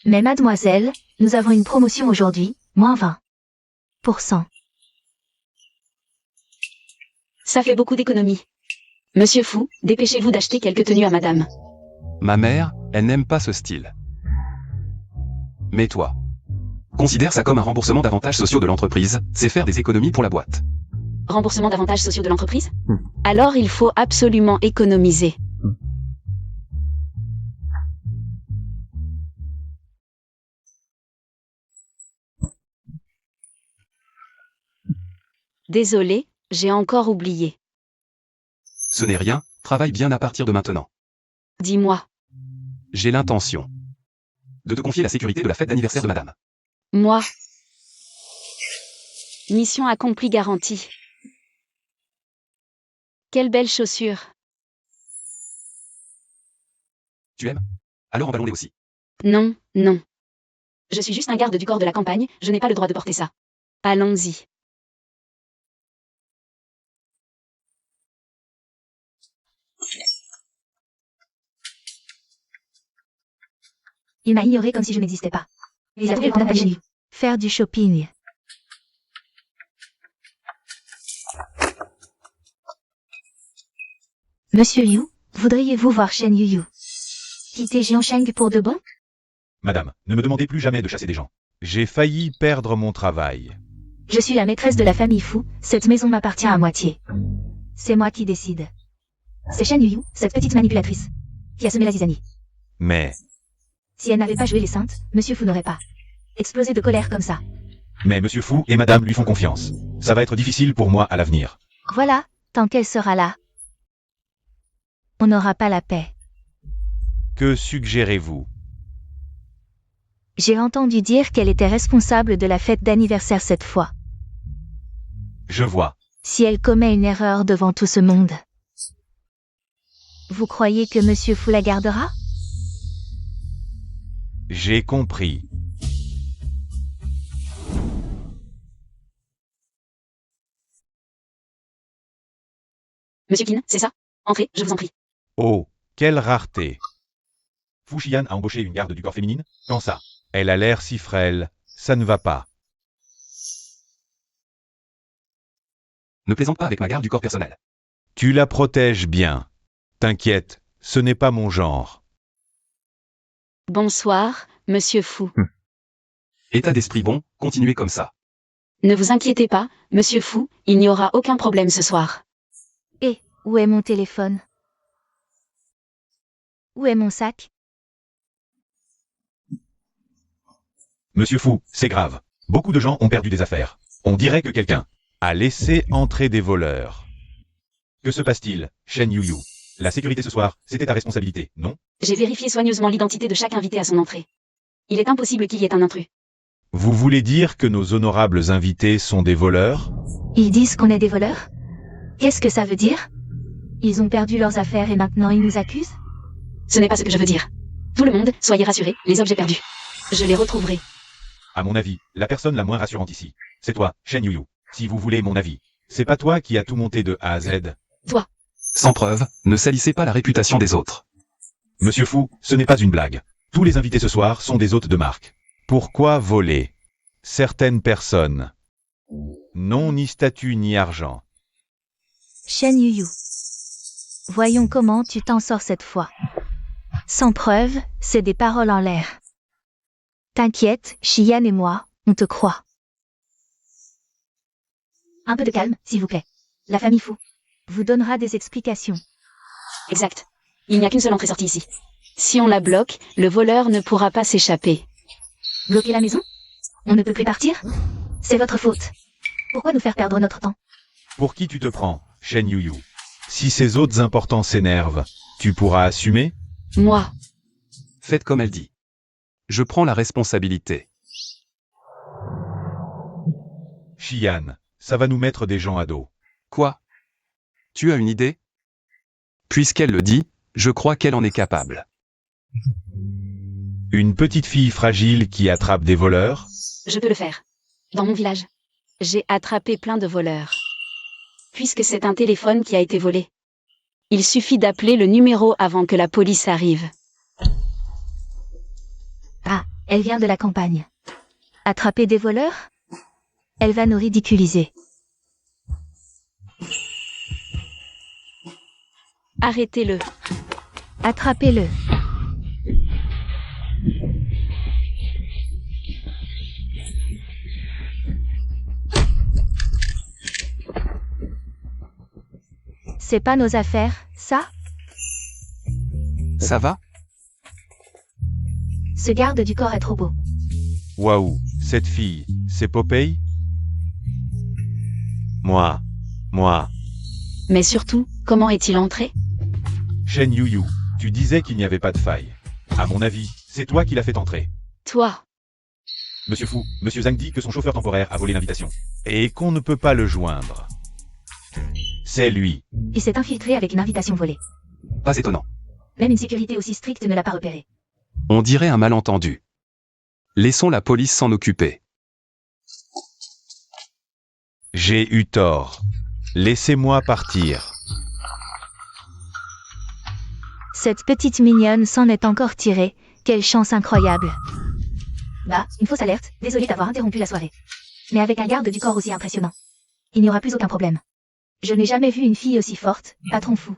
Mais mademoiselle, nous avons une promotion aujourd'hui, moins 20%. Ça fait beaucoup d'économies. Monsieur Fu, dépêchez-vous d'acheter quelques tenues à madame. Ma mère, elle n'aime pas ce style. Mais toi, considère ça comme un remboursement d'avantages sociaux de l'entreprise, c'est faire des économies pour la boîte. Remboursement d'avantages sociaux de l'entreprise? Alors il faut absolument économiser. Désolé, j'ai encore oublié. Ce n'est rien, travaille bien à partir de maintenant. Dis-moi. J'ai l'intention de te confier la sécurité de la fête d'anniversaire de madame. Moi. Mission accomplie garantie. Quelle belle chaussure. Tu aimes? Alors emballons-les aussi. Non, non. Je suis juste un garde du corps de la campagne, je n'ai pas le droit de porter ça. Allons-y. Il m'a ignoré comme si je n'existais pas. Il a trouvé le condamné chez lui. Faire du shopping. Monsieur Yu, voudriez-vous voir Shen Yuyu quitter Jiansheng pour de bon? Madame, ne me demandez plus jamais de chasser des gens. J'ai failli perdre mon travail. Je suis la maîtresse de la famille Fu, cette maison m'appartient à moitié. C'est moi qui décide. C'est Shen Yuyu, cette petite manipulatrice, qui a semé la zizanie. Mais Si elle n'avait pas joué les saintes, Monsieur Fu n'aurait pas explosé de colère comme ça. Monsieur Fu et Madame lui font confiance. Ça va être difficile pour moi à l'avenir. Voilà, tant qu'elle sera là, on n'aura pas la paix. Que suggérez-vous? J'ai entendu dire qu'elle était responsable de la fête d'anniversaire cette fois. Je vois. Si elle commet une erreur devant tout ce monde, vous croyez que Monsieur Fu la gardera? J'ai compris. Monsieur Qin, c'est ça? Entrez, je vous en prie. Oh, quelle rareté. Fu Xian a embauché une garde du corps féminine? Quand ça? Elle a l'air si frêle, ça ne va pas. Ne plaisante pas avec ma garde du corps personnel. Tu la protèges bien. T'inquiète, ce n'est pas mon genre. Bonsoir, Monsieur Fu. État d'esprit bon, continuez comme ça. Ne vous inquiétez pas, monsieur Fou, il n'y aura aucun problème ce soir. Et, où est mon téléphone? Où est mon sac? Monsieur Fou, c'est grave. Beaucoup de gens ont perdu des affaires. On dirait que quelqu'un a laissé entrer des voleurs. Que se passe-t-il, Shen Yuyu? La sécurité ce soir, c'était ta responsabilité, non? J'ai vérifié soigneusement l'identité de chaque invité à son entrée. Il est impossible qu'il y ait un intrus. Vous voulez dire que nos honorables invités sont des voleurs? Ils disent qu'on est des voleurs? Qu'est-ce que ça veut dire? Ils ont perdu leurs affaires et maintenant ils nous accusent? Ce n'est pas ce que je veux dire. Tout le monde, soyez rassurés, les objets perdus. Je les retrouverai. À mon avis, la personne la moins rassurante ici, c'est toi, Shen Yuyu. Si vous voulez mon avis, c'est pas toi qui as tout monté de A à Z. Toi. Sans preuve, ne salissez pas la réputation des autres. Monsieur Fou, ce n'est pas une blague. Tous les invités ce soir sont des hôtes de marque. Pourquoi voler? Certaines personnes n'ont ni statut ni argent. Shen Yuyu. Voyons comment tu t'en sors cette fois. Sans preuve, c'est des paroles en l'air. T'inquiète, Xian et moi, on te croit. Un peu de calme, s'il vous plaît. La famille Fou vous donnera des explications. Exact. Il n'y a qu'une seule entrée-sortie ici. Si on la bloque, le voleur ne pourra pas s'échapper. Bloquer la maison? On ne peut plus partir? C'est votre faute. Pourquoi nous faire perdre notre temps? Pour qui tu te prends, Shen Yuyu? Si ces autres importants s'énervent, tu pourras assumer? Moi. Faites comme elle dit. Je prends la responsabilité. Xian, ça va nous mettre des gens à dos. Quoi? Tu as une idée? Puisqu'elle le dit, je crois qu'elle en est capable. Une petite fille fragile qui attrape des voleurs? Je peux le faire. Dans mon village. J'ai attrapé plein de voleurs. Puisque c'est un téléphone qui a été volé. Il suffit d'appeler le numéro avant que la police arrive. Ah, elle vient de la campagne. Attraper des voleurs? Elle va nous ridiculiser. Arrêtez-le. Attrapez-le. C'est pas nos affaires, ça? Ça va? Ce garde du corps est trop beau. Waouh, cette fille, c'est Popeye? Moi. Mais surtout, comment est-il entré? Shen Yuyu, tu disais qu'il n'y avait pas de faille. À mon avis, c'est toi qui l'as fait entrer. Toi. Monsieur Fou, Monsieur Zhang dit que son chauffeur temporaire a volé l'invitation. Et qu'on ne peut pas le joindre. C'est lui. Il s'est infiltré avec une invitation volée. Pas étonnant. Même une sécurité aussi stricte ne l'a pas repéré. On dirait un malentendu. Laissons la police s'en occuper. J'ai eu tort. Laissez-moi partir. Cette petite mignonne s'en est encore tirée. Quelle chance incroyable. Bah, une fausse alerte. Désolé d'avoir interrompu la soirée. Mais avec un garde du corps aussi impressionnant, il n'y aura plus aucun problème. Je n'ai jamais vu une fille aussi forte, patron Fou.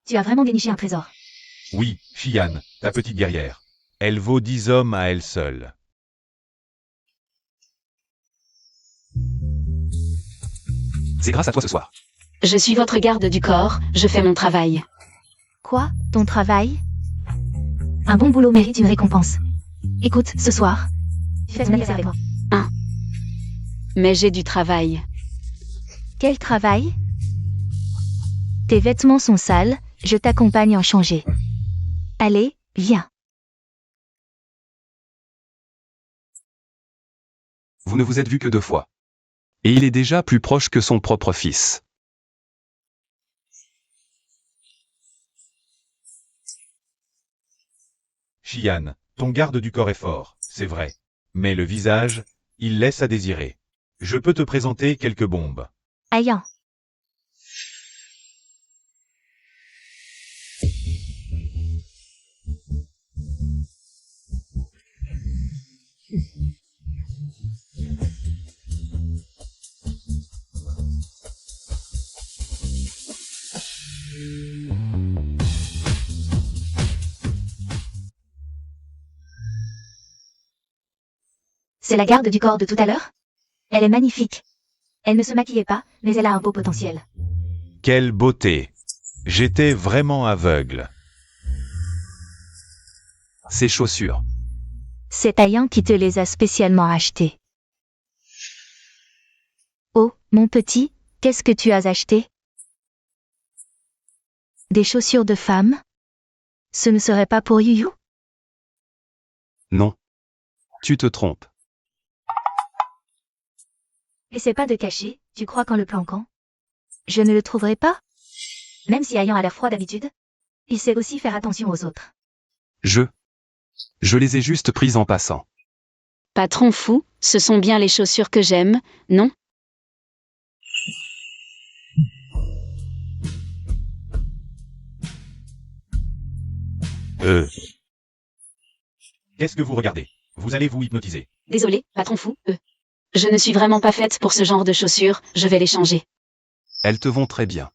Tu as vraiment déniché un trésor. Oui, Xian, ta petite guerrière. Elle vaut 10 hommes à elle seule. C'est grâce à toi ce soir. Je suis votre garde du corps, je fais mon travail. Quoi? Ton travail? Un bon boulot mérite une récompense. Écoute, ce soir, fais ton anniversaire avec moi. Mais j'ai du travail. Quel travail? Tes vêtements sont sales, je t'accompagne en changer. Allez, viens. Vous ne vous êtes vu que 2 fois. Et il est déjà plus proche que son propre fils. Xian, ton garde du corps est fort, c'est vrai. Mais le visage, il laisse à désirer. Je peux te présenter quelques bombes. Aïe. C'est la garde du corps de tout à l'heure? Elle est magnifique. Elle ne se maquillait pas, mais elle a un beau potentiel. Quelle beauté. J'étais vraiment aveugle. Ces chaussures. C'est Taillan qui te les a spécialement achetées. Oh, mon petit, qu'est-ce que tu as acheté? Des chaussures de femme? Ce ne serait pas pour Yuyu? Non. Tu te trompes. Essaie pas de cacher, tu crois qu'en le planquant? Je ne le trouverai pas? Même si ayant a l'air froid d'habitude, il sait aussi faire attention aux autres. Je les ai juste prises en passant. Patron fou, ce sont bien les chaussures que j'aime, non? Qu'est-ce que vous regardez? Vous allez vous hypnotiser. Désolé, patron fou, Je ne suis vraiment pas faite pour ce genre de chaussures, je vais les changer. Elles te vont très bien.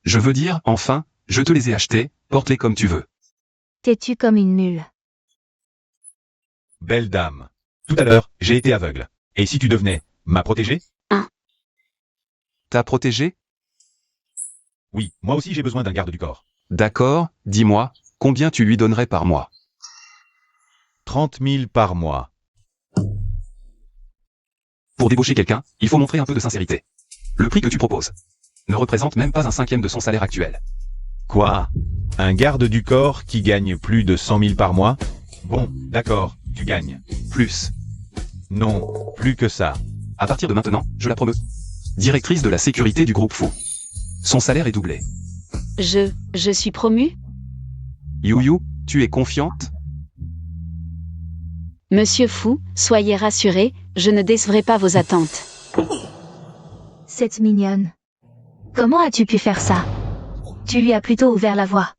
Je veux dire, enfin, je te les ai achetées, porte-les comme tu veux. T'es-tu comme une mule? Belle dame. Tout à l'heure, j'ai été aveugle. Et si tu devenais ma protégée? T'as protégé? Oui, moi aussi j'ai besoin d'un garde du corps. D'accord, dis-moi, combien tu lui donnerais par mois? 30 000 par mois. Pour débaucher quelqu'un, il faut montrer un peu de sincérité. Le prix que tu proposes ne représente même pas un cinquième de son salaire actuel. Quoi? Un garde du corps qui gagne plus de 100 000 par mois? Bon, d'accord, tu gagnes. Plus. Non, plus que ça. À partir de maintenant, je la promeux. Directrice de la sécurité du groupe Fou. Son salaire est doublé. Je suis promue? Yuyu, tu es confiante? Monsieur Fou, soyez rassuré, je ne décevrai pas vos attentes. C'est mignonne. Comment as-tu pu faire ça? Tu lui as plutôt ouvert la voie.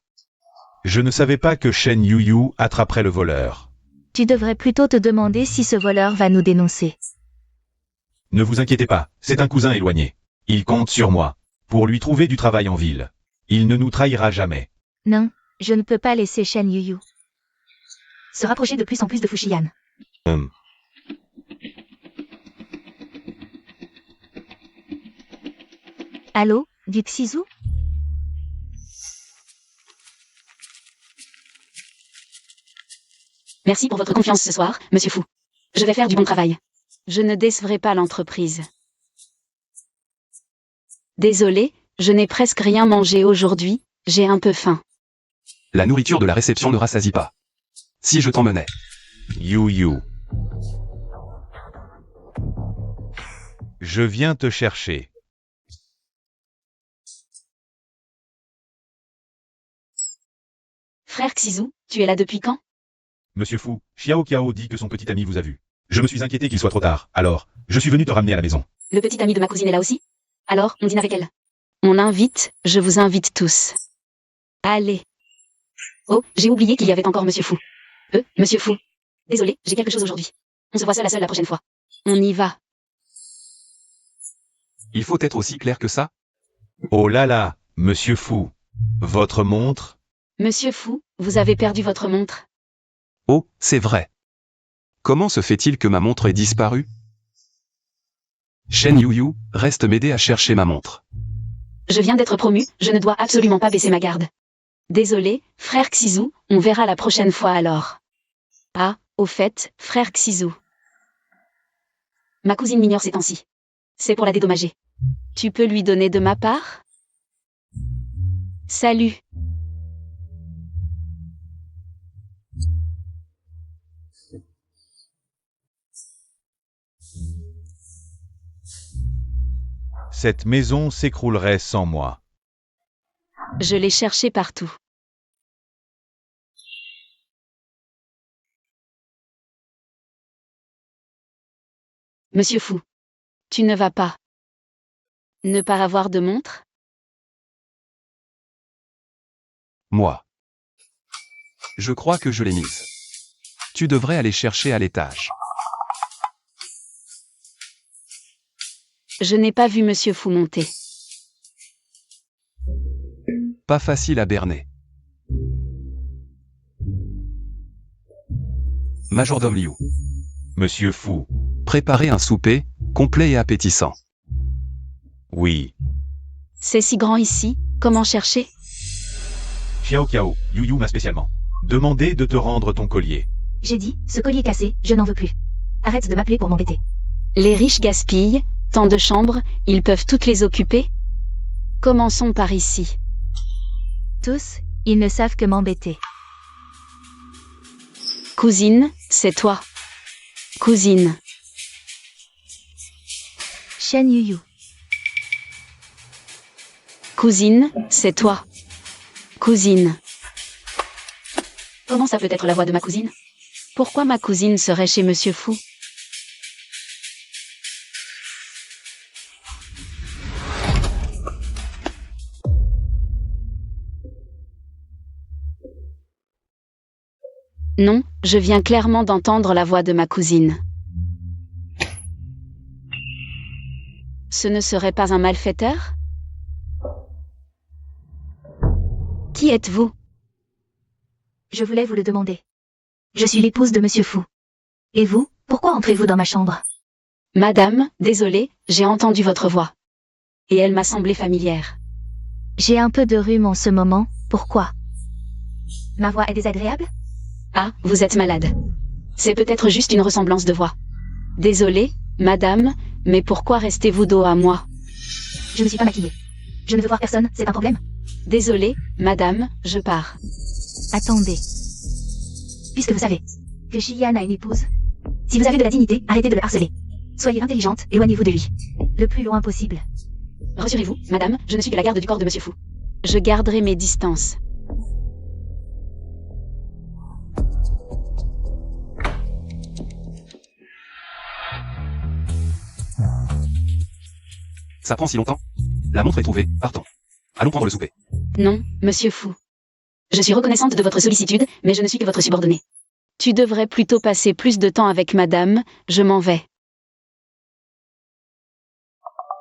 Je ne savais pas que Shen Yuyu attraperait le voleur. Tu devrais plutôt te demander si ce voleur va nous dénoncer. Ne vous inquiétez pas, c'est un cousin éloigné. Il compte sur moi. Pour lui trouver du travail en ville. Il ne nous trahira jamais. Non, je ne peux pas laisser Shen Yuyu se rapprocher de plus en plus de Fujian. Allô, Duc Sizu? Merci pour votre confiance ce soir, monsieur Fou. Je vais faire du bon travail. Je ne décevrai pas l'entreprise. Désolé, je n'ai presque rien mangé aujourd'hui, j'ai un peu faim. La nourriture de la réception ne rassasie pas. Si je t'emmenais. Yuyu. Je viens te chercher. Frère Xizu, tu es là depuis quand? Monsieur Fou, Xiao Kiao dit que son petit ami vous a vu. Je me suis inquiété qu'il soit trop tard, alors, je suis venu te ramener à la maison. Le petit ami de ma cousine est là aussi? Alors, on dîne avec elle. On invite, je vous invite tous. Allez. Oh, j'ai oublié qu'il y avait encore monsieur Fou. Monsieur Fou. Désolé, j'ai quelque chose aujourd'hui. On se voit seul à seul la prochaine fois. On y va. Il faut être aussi clair que ça? Oh là là, monsieur Fou. Votre montre? Monsieur Fou, vous avez perdu votre montre. Oh, c'est vrai. Comment se fait-il que ma montre ait disparu? Shen Yuyu, reste m'aider à chercher ma montre. Je viens d'être promu, je ne dois absolument pas baisser ma garde. Désolé, frère Xizu, on verra la prochaine fois alors. Ah, au fait, frère Xizu. Ma cousine m'ignore ces temps-ci. C'est pour la dédommager. Tu peux lui donner de ma part? Salut. Cette maison s'écroulerait sans moi. Je l'ai cherché partout. Monsieur Fou. Tu ne vas pas. Ne pas avoir de montre? Moi. Je crois que je l'ai mise. Tu devrais aller chercher à l'étage. Je n'ai pas vu monsieur Fou monter. Pas facile à berner. Majordome Liu. Monsieur Fou, Préparer un souper, complet et appétissant. Oui. C'est si grand ici, comment chercher? Xiao Kiao, Yu Yu m'a spécialement demandé de te rendre ton collier. J'ai dit, ce collier cassé, je n'en veux plus. Arrête de m'appeler pour m'embêter. Les riches gaspillent, tant de chambres, ils peuvent toutes les occuper? Commençons par ici. Tous, ils ne savent que m'embêter. Cousine, c'est toi. Cousine. Shen Yuyu. Cousine, c'est toi. Cousine. Comment ça peut être la voix de ma cousine? Pourquoi ma cousine serait chez Monsieur Fou? Non, je viens clairement d'entendre la voix de ma cousine. Ce ne serait pas un malfaiteur? Qui êtes-vous? Je voulais vous le demander. Je suis l'épouse de Monsieur Fou. Et vous, pourquoi entrez-vous dans ma chambre? Madame, désolée, j'ai entendu votre voix. Et elle m'a semblé familière. J'ai un peu de rhume en ce moment, pourquoi? Ma voix est désagréable? Ah, vous êtes malade. C'est peut-être juste une ressemblance de voix. Désolée, madame, mais pourquoi restez-vous dos à moi? Je ne suis pas maquillée. Je ne veux voir personne, c'est un problème? Désolée, madame, je pars. Attendez. Puisque vous savez que Xian a une épouse, si vous avez de la dignité, arrêtez de le harceler. Soyez intelligente, éloignez-vous de lui. Le plus loin possible. Rassurez-vous, madame, je ne suis que la garde du corps de Monsieur Fou. Je garderai mes distances. Ça prend si longtemps? La montre est trouvée, partons. Allons prendre le souper. Non, Monsieur Fou. Je suis reconnaissante de votre sollicitude, mais je ne suis que votre subordonnée. Tu devrais plutôt passer plus de temps avec madame, je m'en vais.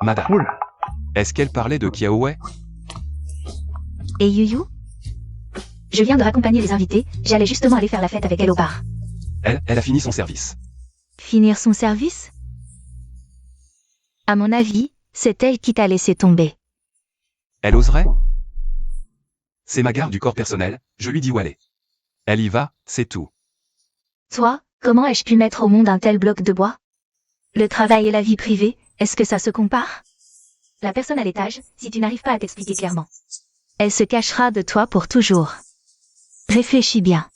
Madame. Est-ce qu'elle parlait de Kiaowei? Et Yuyu? Je viens de raccompagner les invités, j'allais justement aller faire la fête avec elle au bar. Elle a fini son service. Finir son service? À mon avis, c'est elle qui t'a laissé tomber. Elle oserait? C'est ma garde du corps personnel, je lui dis où aller. Elle y va, c'est tout. Toi, comment ai-je pu mettre au monde un tel bloc de bois? Le travail et la vie privée, est-ce que ça se compare? La personne à l'étage, si tu n'arrives pas à t'expliquer clairement, elle se cachera de toi pour toujours. Réfléchis bien.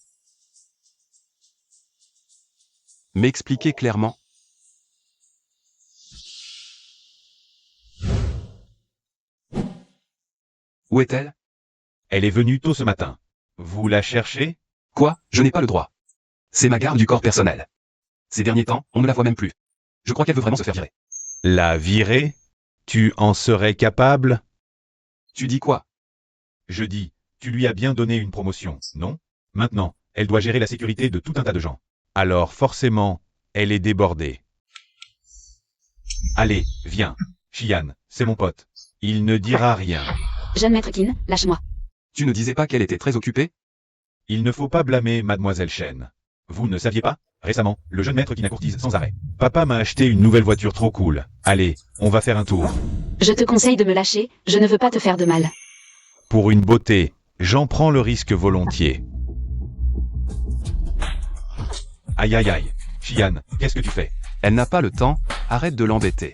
M'expliquer clairement. Où est-elle? Elle est venue tôt ce matin. Vous la cherchez? Quoi? Je n'ai pas le droit. C'est ma garde du corps personnel. Ces derniers temps, on ne la voit même plus. Je crois qu'elle veut vraiment se faire virer. La virer? Tu en serais capable? Tu dis quoi? Je dis, tu lui as bien donné une promotion, non? Maintenant, elle doit gérer la sécurité de tout un tas de gens. Alors forcément, elle est débordée. Allez, viens. Xian, c'est mon pote. Il ne dira rien. Jeune maître Qin, lâche-moi. Tu ne disais pas qu'elle était très occupée? Il ne faut pas blâmer Mademoiselle Shen. Vous ne saviez pas? Récemment, le jeune maître qui courtise sans arrêt. Papa m'a acheté une nouvelle voiture trop cool. Allez, on va faire un tour. Je te conseille de me lâcher, je ne veux pas te faire de mal. Pour une beauté, j'en prends le risque volontiers. Aïe aïe aïe. Xian, qu'est-ce que tu fais? Elle n'a pas le temps, arrête de l'embêter.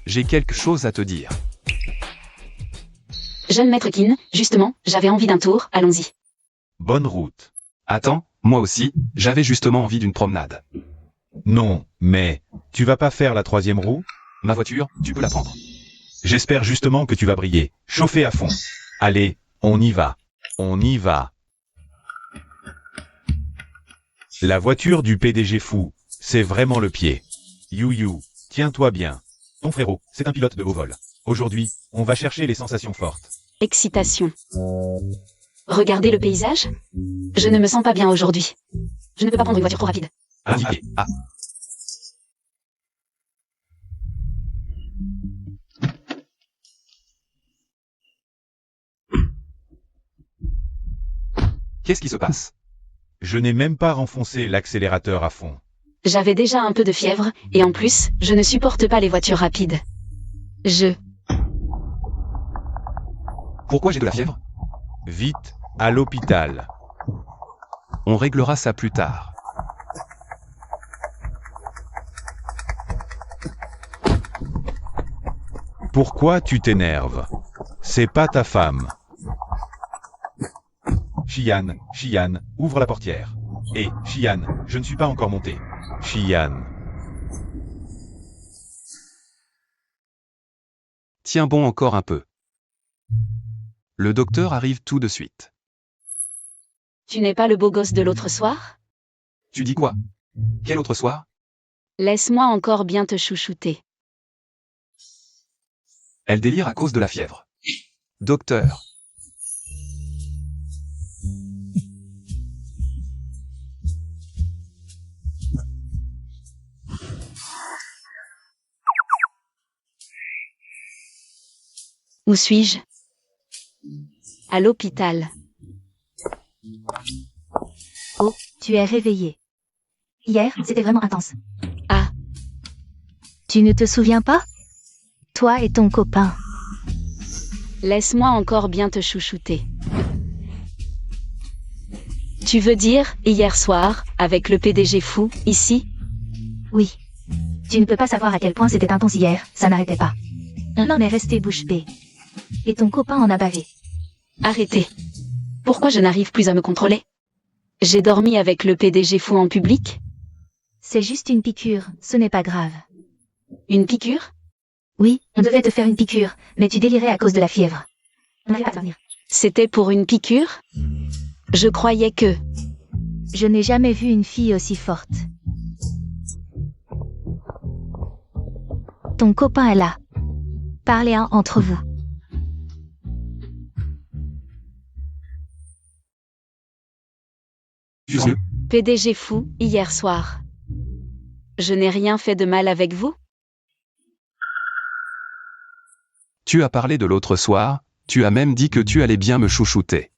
J'ai quelque chose à te dire. Jeune maître Qin, justement, j'avais envie d'un tour, allons-y. Bonne route. Attends, moi aussi, j'avais justement envie d'une promenade. Non, mais, tu vas pas faire la 3e roue? Ma voiture, tu peux la prendre. J'espère justement que tu vas briller. Chauffer à fond. Allez, on y va. On y va. La voiture du PDG fou, c'est vraiment le pied. Yu, tiens-toi bien. Ton frérot, c'est un pilote de haut vol. Aujourd'hui, on va chercher les sensations fortes. Excitation. Regardez le paysage? Je ne me sens pas bien aujourd'hui. Je ne peux pas prendre une voiture trop rapide. Indiqué. Ah. Qu'est-ce qui se passe? Je n'ai même pas renfoncé l'accélérateur à fond. J'avais déjà un peu de fièvre, et en plus, je ne supporte pas les voitures rapides. Pourquoi j'ai de la fièvre? Vite, à l'hôpital. On réglera ça plus tard. Pourquoi tu t'énerves? C'est pas ta femme. Chian, ouvre la portière. Hé, Chian, je ne suis pas encore monté. Chian. Tiens bon encore un peu. Le docteur arrive tout de suite. Tu n'es pas le beau gosse de l'autre soir? Tu dis quoi? Quel autre soir? Laisse-moi encore bien te chouchouter. Elle délire à cause de la fièvre. Docteur. Où suis-je? À l'hôpital. Oh, tu es réveillé. Hier, c'était vraiment intense. Ah. Tu ne te souviens pas? Toi et ton copain. Laisse-moi encore bien te chouchouter. Tu veux dire, hier soir, avec le PDG fou, ici? Oui. Tu ne peux pas savoir à quel point c'était intense hier, ça n'arrêtait pas. Un homme est resté bouche bée. Et ton copain en a bavé. Arrêtez. Pourquoi je n'arrive plus à me contrôler? J'ai dormi avec le PDG fou en public? C'est juste une piqûre, ce n'est pas grave. Une piqûre? Oui, on devait te faire une piqûre, mais tu délirais à cause de la fièvre. On n'arrive pas à dormir. C'était pour une piqûre? Je croyais que... Je n'ai jamais vu une fille aussi forte. Ton copain est là. Parlez-en entre vous. PDG fou, hier soir. Je n'ai rien fait de mal avec vous? Tu as parlé de l'autre soir, tu as même dit que tu allais bien me chouchouter.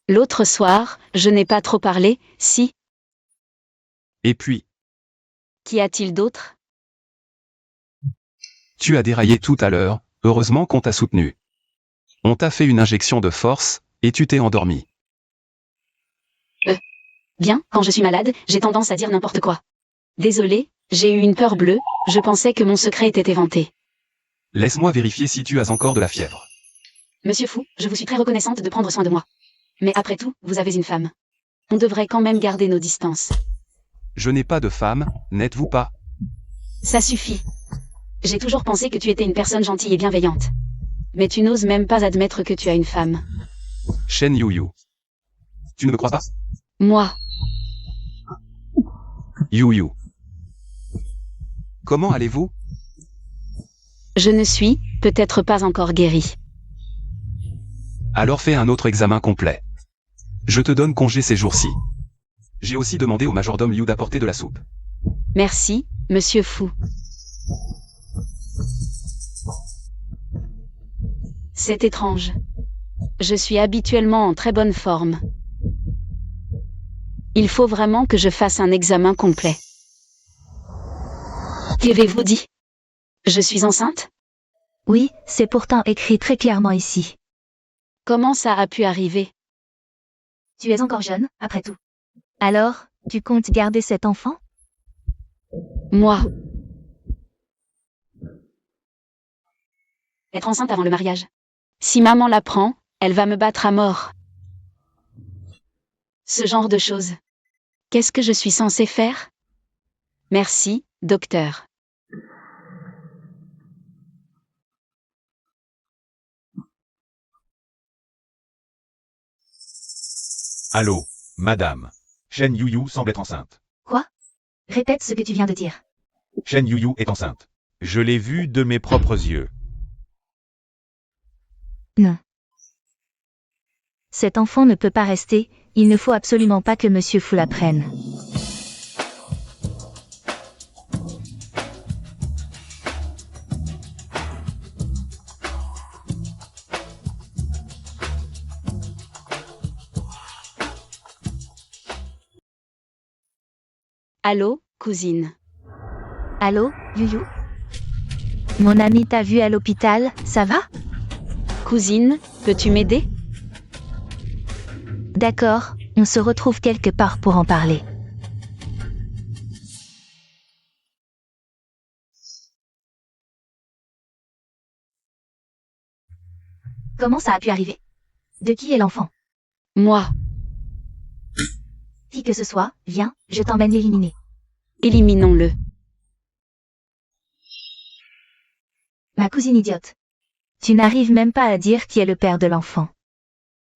L'autre soir, je n'ai pas trop parlé, si. Et puis, Qu'y a-t-il d'autre? tu as déraillé tout à l'heure, heureusement qu'on t'a soutenu. On t'a fait une injection de force, et tu t'es endormi. Bien, quand je suis malade, j'ai tendance à dire n'importe quoi. Désolé, j'ai eu une peur bleue, je pensais que mon secret était éventé. Laisse-moi vérifier si tu as encore de la fièvre. Monsieur Fou, je vous suis très reconnaissante de prendre soin de moi. Mais après tout, vous avez une femme. On devrait quand même garder nos distances. Je n'ai pas de femme, n'êtes-vous pas? Ça suffit. J'ai toujours pensé que tu étais une personne gentille et bienveillante. Mais tu n'oses même pas admettre que tu as une femme. Shen Yuyu. Tu ne me crois pas? Moi, Yuyu. Comment allez-vous? je ne suis, peut-être pas encore guérie. Alors fais un autre examen complet. Je te donne congé ces jours-ci. J'ai aussi demandé au majordome Liu d'apporter de la soupe. Merci, monsieur Fou. C'est étrange. Je suis habituellement en très bonne forme. Il faut vraiment que je fasse un examen complet. Qu'avez-vous dit? Je suis enceinte? Oui, c'est pourtant écrit très clairement ici. Comment ça a pu arriver? Tu es encore jeune, après tout. Alors, tu comptes garder cet enfant? Moi. Être enceinte avant le mariage. Si maman l'apprend, elle va me battre à mort. Ce genre de choses. Qu'est-ce que je suis censée faire? Merci, docteur. Allô, madame. Shen Yuyu semble être enceinte. Quoi? Répète ce que tu viens de dire. Shen Yuyu est enceinte. Je l'ai vue de mes propres yeux. Non. Cet enfant ne peut pas rester, il ne faut absolument pas que Monsieur Fou la prenne. Allô, cousine. Allô, Yuyu? Mon ami t'a vu à l'hôpital, ça va? Cousine, peux-tu m'aider? D'accord, on se retrouve quelque part pour en parler. Comment ça a pu arriver? De qui est l'enfant? Moi. Qui que ce soit, viens, je t'emmène l'éliminer. Éliminons-le. Ma cousine idiote. Tu n'arrives même pas à dire qui est le père de l'enfant.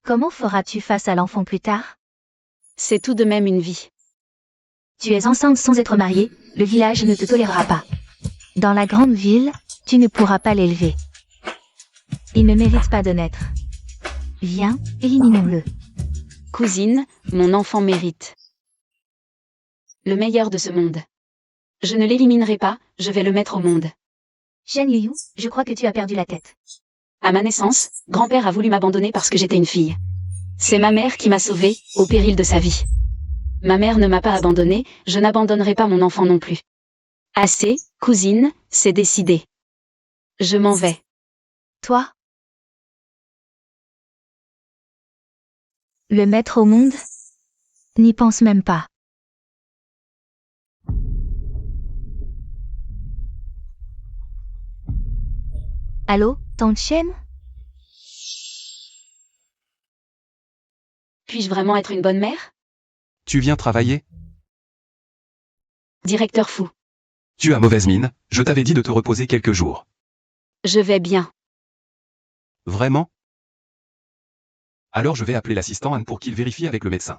Comment feras-tu face à l'enfant plus tard? C'est tout de même une vie. Tu es enceinte sans être mariée, le village ne te tolérera pas. Dans la grande ville, tu ne pourras pas l'élever. Il ne mérite pas de naître. Viens, éliminons-le. Cousine, mon enfant mérite le meilleur de ce monde. Je ne l'éliminerai pas, je vais le mettre au monde. Shen Yuyu, je crois que tu as perdu la tête. À ma naissance, grand-père a voulu m'abandonner parce que j'étais une fille. C'est ma mère qui m'a sauvée, au péril de sa vie. Ma mère ne m'a pas abandonnée, je n'abandonnerai pas mon enfant non plus. Assez, cousine, c'est décidé. Je m'en vais. Toi? Le mettre au monde? N'y pense même pas. Allô, tante Shen? Puis-je vraiment être une bonne mère? Tu viens travailler? Directeur fou. Tu as mauvaise mine, je t'avais dit de te reposer quelques jours. Je vais bien. Vraiment? Alors je vais appeler l'assistant Anne pour qu'il vérifie avec le médecin.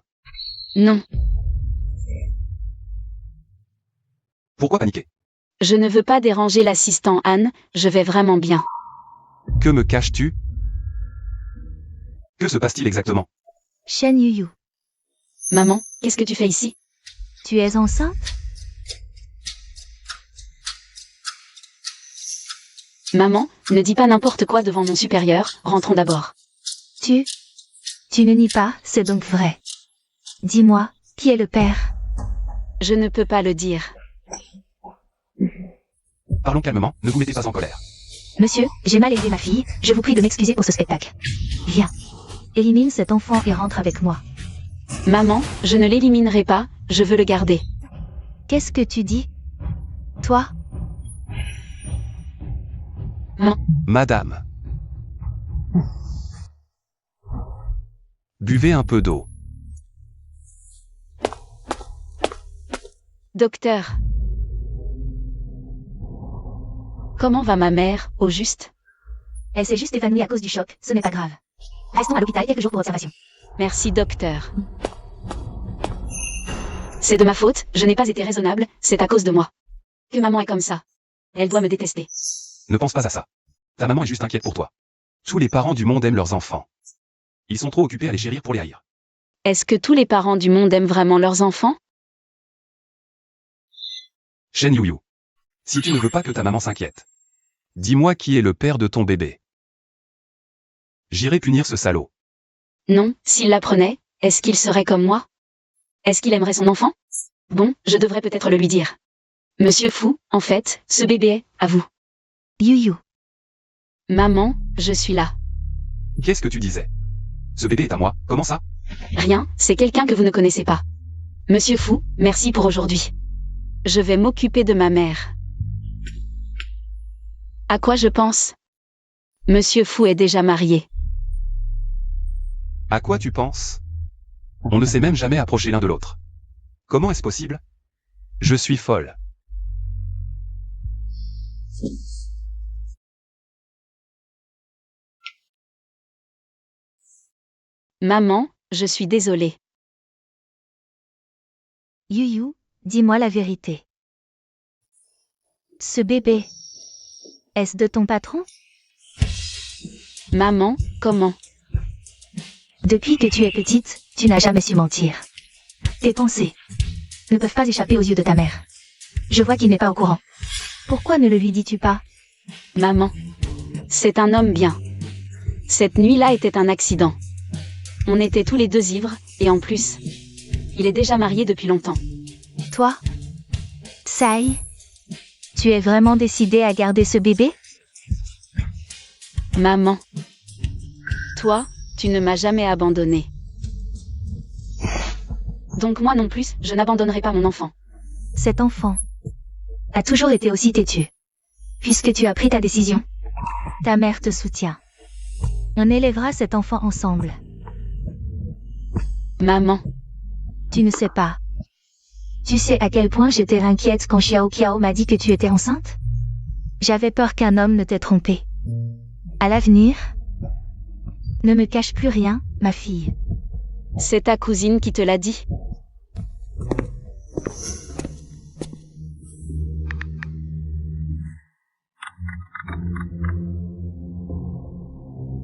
Non, Pourquoi paniquer? je ne veux pas déranger l'assistant Anne, je vais vraiment bien. Que me caches-tu? Que se passe-t-il exactement? Shen Yuyu, Maman, qu'est-ce que tu fais ici? tu es enceinte? Maman, ne dis pas n'importe quoi devant mon supérieur, rentrons d'abord. Tu ne nies pas, c'est donc vrai. Dis-moi, qui est le père? Je ne peux pas le dire. Parlons calmement, ne vous mettez pas en colère. Monsieur, j'ai mal élevé ma fille, je vous prie de m'excuser pour ce spectacle. Viens. Élimine cet enfant et rentre avec moi. Maman, je ne l'éliminerai pas, je veux le garder. Qu'est-ce que tu dis? Toi? Madame. Buvez un peu d'eau. Docteur. Comment va ma mère, au juste? Elle s'est juste évanouie à cause du choc, ce n'est pas grave. Restons à l'hôpital quelques jours pour observation. Merci, docteur. C'est de ma faute, je n'ai pas été raisonnable, c'est à cause de moi. Que maman est comme ça. Elle doit me détester. Ne pense pas à ça. Ta maman est juste inquiète pour toi. Tous les parents du monde aiment leurs enfants. Ils sont trop occupés à les chérir pour les haïr. Est-ce que tous les parents du monde aiment vraiment leurs enfants? Shen Yuyu. Si tu ne veux pas que ta maman s'inquiète, dis-moi qui est le père de ton bébé. J'irai punir ce salaud. Non, s'il l'apprenait, est-ce qu'il serait comme moi? Est-ce qu'il aimerait son enfant? Bon, je devrais peut-être le lui dire. Monsieur Fou, en fait, ce bébé est, à vous. Yuyu. Maman, je suis là. Qu'est-ce que tu disais? Ce bébé est à moi, comment ça? Rien, c'est quelqu'un que vous ne connaissez pas. Monsieur Fou, merci pour aujourd'hui. Je vais m'occuper de ma mère. À quoi je pense? Monsieur Fou est déjà marié. À quoi tu penses? On ne s'est même jamais approché l'un de l'autre. Comment est-ce possible? Je suis folle. Maman, je suis désolée. Yuyu, dis-moi la vérité. Ce bébé, est-ce de ton patron? Maman, comment? Depuis que tu es petite, tu n'as jamais su mentir. Tes pensées ne peuvent pas échapper aux yeux de ta mère. Je vois qu'il n'est pas au courant. Pourquoi ne le lui dis-tu pas? Maman. C'est un homme bien. Cette nuit-là était un accident. On était tous les deux ivres, et en plus, il est déjà marié depuis longtemps. Toi, Sai, tu es vraiment décidée à garder ce bébé? Maman. Toi, tu ne m'as jamais abandonné. Donc moi non plus, je n'abandonnerai pas mon enfant. Cet enfant a toujours été aussi têtu. Puisque tu as pris ta décision, ta mère te soutient. On élèvera cet enfant ensemble. Maman. Tu ne sais pas. Tu sais à quel point j'étais inquiète quand Xiao Qiao m'a dit que tu étais enceinte? J'avais peur qu'un homme ne t'ait trompé. À l'avenir, ne me cache plus rien, ma fille. C'est ta cousine qui te l'a dit.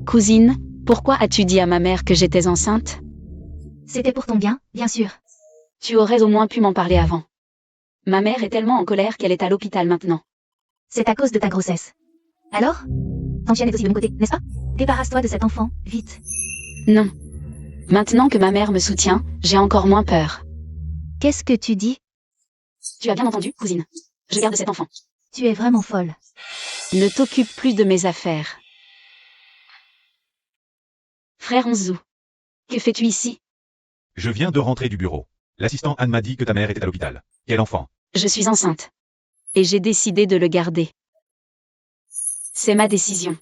Cousine, pourquoi as-tu dit à ma mère que j'étais enceinte? C'était pour ton bien, bien sûr. Tu aurais au moins pu m'en parler avant. Ma mère est tellement en colère qu'elle est à l'hôpital maintenant. C'est à cause de ta grossesse. Alors? Ton chien est aussi de mon côté, n'est-ce pas? Débarrasse-toi de cet enfant, vite. Non. Maintenant que ma mère me soutient, j'ai encore moins peur. Qu'est-ce que tu dis? Tu as bien entendu, cousine. Je garde cet enfant. Tu es vraiment folle. Ne t'occupe plus de mes affaires. Frère Onzou, que fais-tu ici? Je viens de rentrer du bureau. L'assistant Anne m'a dit que ta mère était à l'hôpital. Quel enfant? Je suis enceinte. Et j'ai décidé de le garder. C'est ma décision.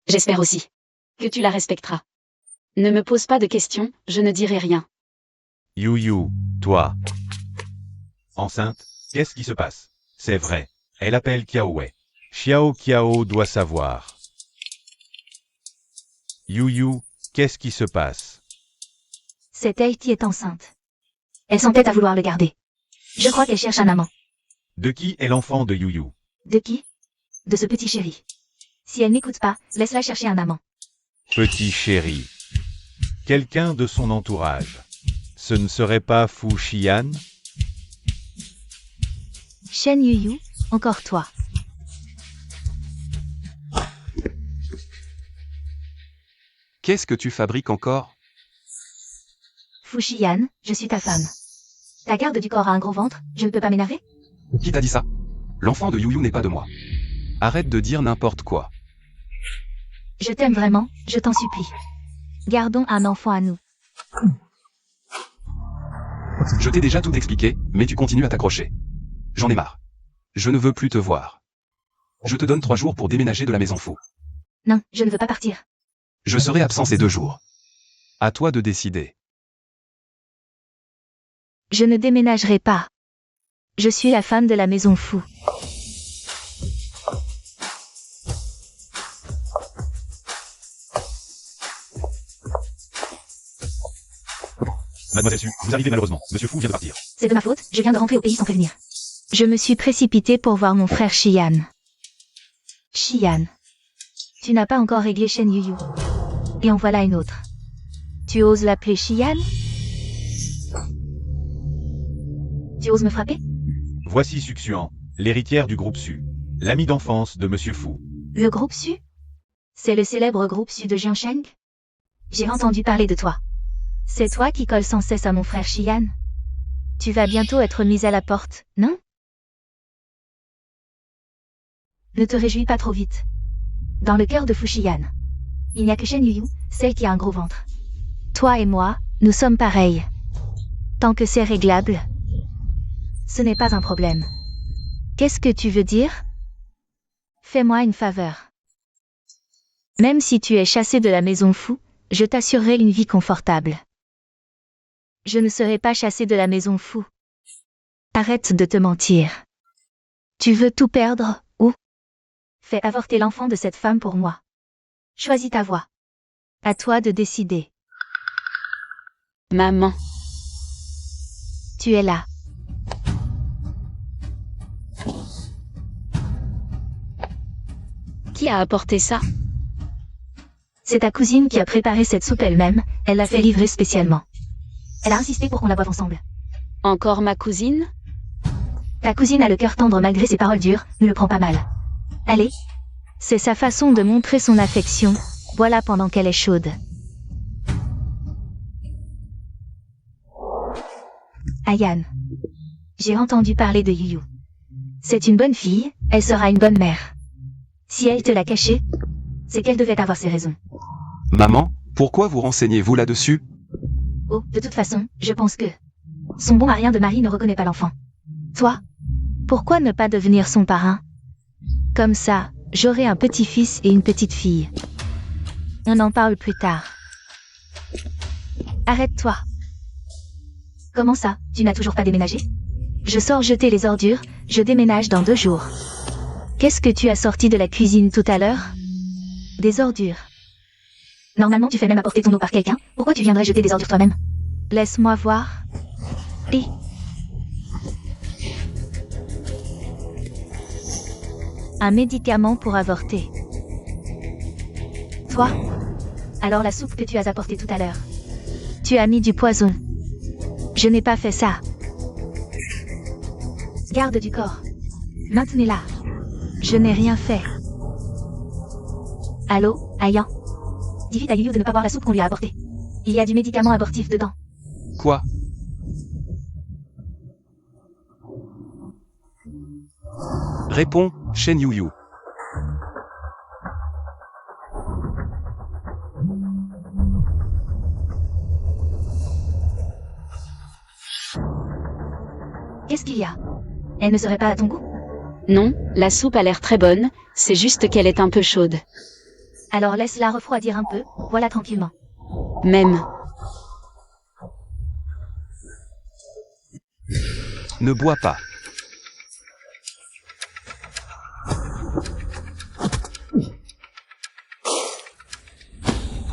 J'espère aussi que tu la respecteras. Ne me pose pas de questions, je ne dirai rien. You, toi. Enceinte, qu'est-ce qui se passe? C'est vrai. Elle appelle Kiao Wei. Xiao Qiao doit savoir. You, qu'est-ce qui se passe? Cette Elle qui est enceinte. Elle s'entête à vouloir le garder. Je crois qu'elle cherche un amant. De qui est l'enfant de You? De qui? De ce petit chéri. Si elle n'écoute pas, laisse-la chercher un amant. Petit chéri. Quelqu'un de son entourage. Ce ne serait pas Fu Xian? Shen Yuyu, encore toi. Qu'est-ce que tu fabriques encore? Fu Xian, je suis ta femme. Ta garde du corps a un gros ventre, je ne peux pas m'énerver? Qui t'a dit ça? L'enfant de Yuyu n'est pas de moi. Arrête de dire n'importe quoi. Je t'aime vraiment, je t'en supplie. Gardons un enfant à nous. Je t'ai déjà tout expliqué, mais tu continues à t'accrocher. J'en ai marre. Je ne veux plus te voir. Je te donne 3 jours pour déménager de la maison fou. Non, je ne veux pas partir. Je serai absent ces 2 jours. À toi de décider. Je ne déménagerai pas. Je suis la femme de la maison fou. Mademoiselle Su, vous arrivez malheureusement. Monsieur Fu vient de partir. C'est de ma faute, je viens de rentrer au pays sans prévenir. Je me suis précipitée pour voir mon frère Xian. Xian. Tu n'as pas encore réglé Shen Yuyu. Et en voilà une autre. Tu oses l'appeler Xian? Tu oses me frapper? Voici Suxuan, l'héritière du groupe Su. L'ami d'enfance de Monsieur Fu. Le groupe Su? C'est le célèbre groupe Su de Jiansheng? J'ai entendu parler de toi. C'est toi qui colles sans cesse à mon frère Xian. Tu vas bientôt être mise à la porte, non? Ne te réjouis pas trop vite. Dans le cœur de Fuxian, il n'y a que Shen Yuyu, celle qui a un gros ventre. Toi et moi, nous sommes pareils. Tant que c'est réglable, ce n'est pas un problème. Qu'est-ce que tu veux dire? Fais-moi une faveur. Même si tu es chassé de la maison fou, je t'assurerai une vie confortable. Je ne serai pas chassé de la maison fou. Arrête de te mentir. Tu veux tout perdre, ou? Fais avorter l'enfant de cette femme pour moi. Choisis ta voie. À toi de décider. Maman. Tu es là. Qui a apporté ça? C'est ta cousine qui a préparé cette soupe elle-même, elle l'a fait livrer spécialement. Elle a insisté pour qu'on la boive ensemble. Encore ma cousine? Ta cousine a le cœur tendre malgré ses paroles dures, ne le prends pas mal. Allez. C'est sa façon de montrer son affection, voilà pendant qu'elle est chaude. Ayan. J'ai entendu parler de Yuyu. C'est une bonne fille, elle sera une bonne mère. Si elle te l'a caché, c'est qu'elle devait avoir ses raisons. Maman, pourquoi vous renseignez-vous là-dessus? Oh, de toute façon, je pense que son bon mari de mari ne reconnaît pas l'enfant. Toi, pourquoi ne pas devenir son parrain? Comme ça, j'aurai un petit-fils et une petite fille. On en parle plus tard. Arrête-toi. Comment ça, tu n'as toujours pas déménagé? Je sors jeter les ordures, je déménage dans 2 jours. Qu'est-ce que tu as sorti de la cuisine tout à l'heure? Des ordures. Normalement, tu fais même apporter ton eau par quelqu'un. Pourquoi tu viendrais jeter des ordures toi-même? Laisse-moi voir. Et... un médicament pour avorter. Toi? Alors la soupe que tu as apportée tout à l'heure. Tu as mis du poison. Je n'ai pas fait ça. Garde du corps. Maintenez-la. Je n'ai rien fait. Allô, Ayan? Dis vite à Yuyu de ne pas boire la soupe qu'on lui a apportée. Il y a du médicament abortif dedans. Quoi? Réponds, Shen Yuyu. Qu'est-ce qu'il y a? Elle ne serait pas à ton goût? Non, la soupe a l'air très bonne, c'est juste qu'elle est un peu chaude. Alors laisse-la refroidir un peu, voilà tranquillement. Même. Ne bois pas.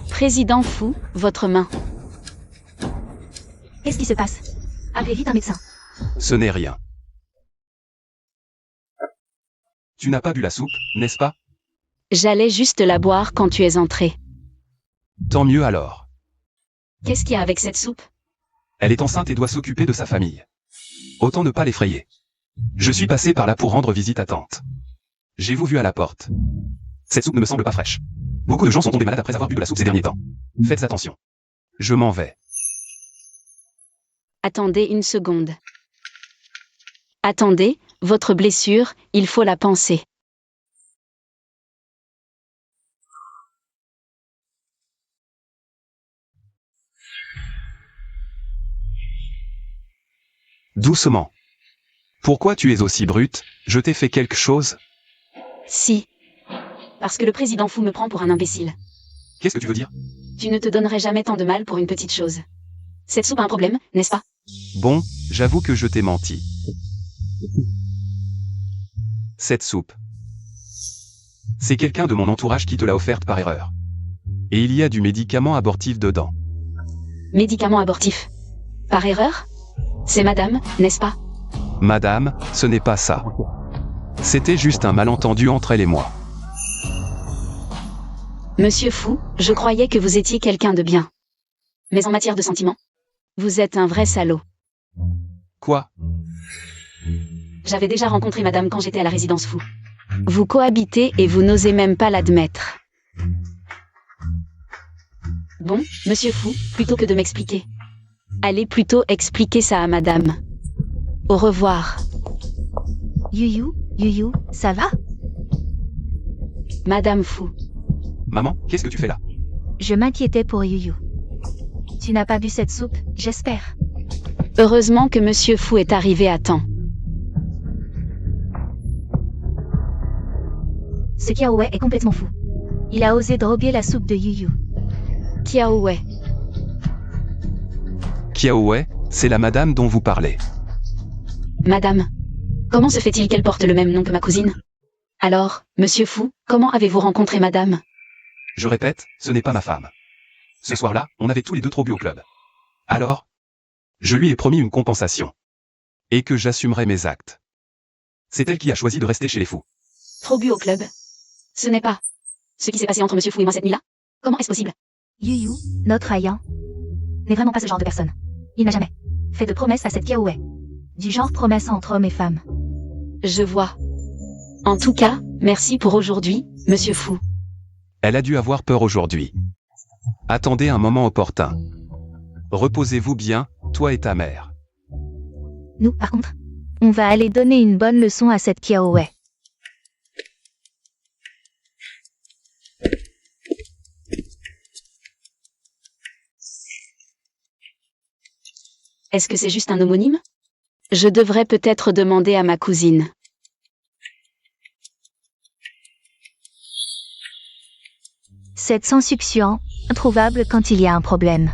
Président Fou, votre main. Qu'est-ce qui se passe? Appelez vite un médecin. Ce n'est rien. Tu n'as pas bu la soupe, n'est-ce pas? J'allais juste la boire quand tu es entré. Tant mieux alors. Qu'est-ce qu'il y a avec cette soupe? Elle est enceinte et doit s'occuper de sa famille. Autant ne pas l'effrayer. Je suis passé par là pour rendre visite à tante. J'ai vous vu à la porte. Cette soupe ne me semble pas fraîche. Beaucoup de gens sont tombés malades après avoir bu de la soupe ces derniers temps. Faites attention. Je m'en vais. Attendez une seconde. Attendez, votre blessure, il faut la panser. Doucement. Pourquoi tu es aussi brute? Je t'ai fait quelque chose? Si. Parce que le président Fou me prend pour un imbécile. Qu'est-ce que tu veux dire? Tu ne te donnerais jamais tant de mal pour une petite chose. Cette soupe a un problème, n'est-ce pas? Bon, j'avoue que je t'ai menti. Cette soupe. C'est quelqu'un de mon entourage qui te l'a offerte par erreur. Et il y a du médicament abortif dedans. Médicament abortif. Par erreur? C'est madame, n'est-ce pas? Madame, ce n'est pas ça. C'était juste un malentendu entre elle et moi. Monsieur Fou, je croyais que vous étiez quelqu'un de bien. Mais en matière de sentiments, vous êtes un vrai salaud. Quoi? J'avais déjà rencontré madame quand j'étais à la résidence Fou. Vous cohabitez et vous n'osez même pas l'admettre. Bon, monsieur Fou, plutôt que de m'expliquer, allez plutôt expliquer ça à madame. Au revoir. Yuyu, ça va? Madame Fou. Maman, qu'est-ce que tu fais là? Je m'inquiétais pour Yuyu. Tu n'as pas bu cette soupe, j'espère. Heureusement que monsieur Fou est arrivé à temps. Ce Kiaowei est complètement fou. Il a osé droguer la soupe de Yuyu. Kiaowei. Kiaowei, c'est la madame dont vous parlez. Madame. Comment se fait-il qu'elle porte le même nom que ma cousine? Alors, monsieur Fou, comment avez-vous rencontré madame? Je répète, ce n'est pas ma femme. Ce soir-là, on avait tous les deux trop bu au club. Alors, je lui ai promis une compensation. Et que j'assumerai mes actes. C'est elle qui a choisi de rester chez les fous. Trop bu au club. Ce n'est pas ce qui s'est passé entre monsieur Fou et moi cette nuit-là? Comment est-ce possible? Yuyu, notre Ayan, n'est vraiment pas ce genre de personne. Il n'a jamais fait de promesse à cette Kiaowei. Du genre promesse entre hommes et femmes. Je vois. En tout cas, merci pour aujourd'hui, monsieur Fou. Elle a dû avoir peur aujourd'hui. Attendez un moment opportun. Reposez-vous bien, toi et ta mère. Nous, par contre, On va aller donner une bonne leçon à cette Kiaowei. Est-ce que c'est juste un homonyme? Je devrais peut-être demander à ma cousine. Cette sans-succion, introuvable quand il y a un problème.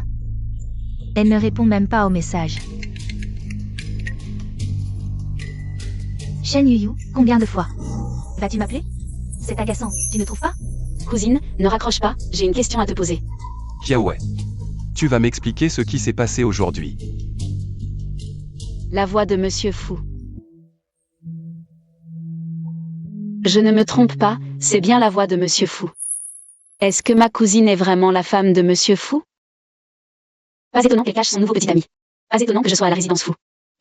Elle ne répond même pas au message. Shen Yuyu, combien de fois? Vas-tu m'appeler? C'est agaçant, tu ne trouves pas? Cousine, ne raccroche pas, j'ai une question à te poser. Kiaowei. Tu vas m'expliquer ce qui s'est passé aujourd'hui. La voix de Monsieur Fu. Je ne me trompe pas, c'est bien la voix de Monsieur Fu. Est-ce que ma cousine est vraiment la femme de Monsieur Fu? Pas étonnant qu'elle cache son nouveau petit ami. Pas étonnant que je sois à la résidence Fu.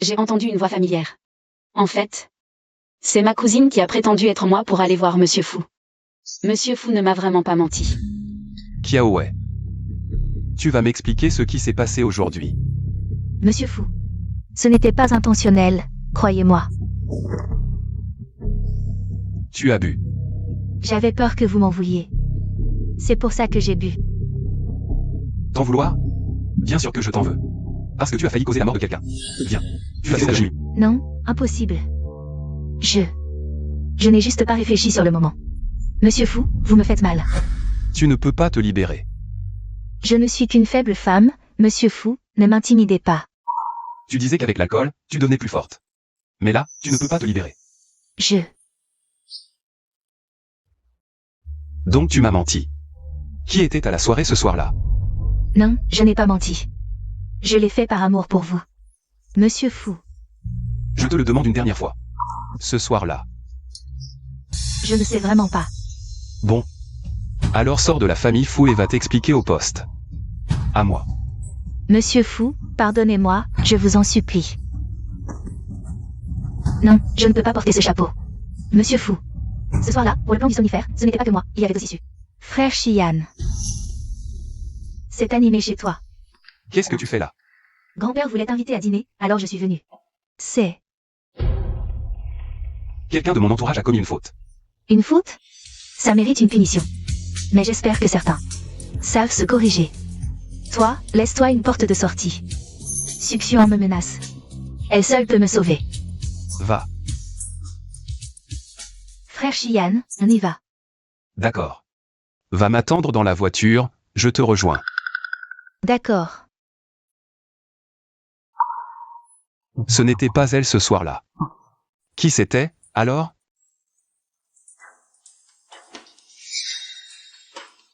J'ai entendu une voix familière. En fait, c'est ma cousine qui a prétendu être moi pour aller voir Monsieur Fu. Monsieur Fu ne m'a vraiment pas menti. Kiaowei. Tu vas m'expliquer ce qui s'est passé aujourd'hui. Monsieur Fu. Ce n'était pas intentionnel, croyez-moi. Tu as bu. J'avais peur que vous m'en vouliez. C'est pour ça que j'ai bu. T'en vouloir? Bien sûr que je t'en veux. Parce que tu as failli causer la mort de quelqu'un. Viens. Tu as fait la nuit. Non, impossible. Je n'ai juste pas réfléchi sur le moment. Monsieur Fu, vous me faites mal. Tu ne peux pas te libérer. Je ne suis qu'une faible femme, Monsieur Fu, ne m'intimidez pas. Tu disais qu'avec l'alcool, tu devenais plus forte. Mais là, tu ne peux pas te libérer. Donc tu m'as menti. Qui était à la soirée ce soir-là? Non, je n'ai pas menti. Je l'ai fait par amour pour vous. Monsieur Fu, Je te le demande une dernière fois. Ce soir-là. je ne sais vraiment pas. Bon. Alors sors de la famille Fu et va t'expliquer au poste. À moi. Monsieur Fu, pardonnez-moi, je vous en supplie. Non, je ne peux pas porter ce chapeau. Monsieur Fu. Ce soir-là, pour le plan du somnifère, ce n'était pas que moi, il y avait aussi su. Frère Shiyan. C'est animé chez toi. Qu'est-ce que tu fais là? Grand-père voulait t'inviter à dîner, alors je suis venue. C'est Quelqu'un de mon entourage a commis une faute. une faute? Ça mérite une punition. Mais j'espère que certains savent se corriger. Toi, laisse-toi une porte de sortie. Succion me menace. Elle seule peut me sauver. Va. Frère Shiyan, on y va. D'accord. Va m'attendre dans la voiture, je te rejoins. D'accord. Ce n'était pas elle ce soir-là. Qui c'était, alors?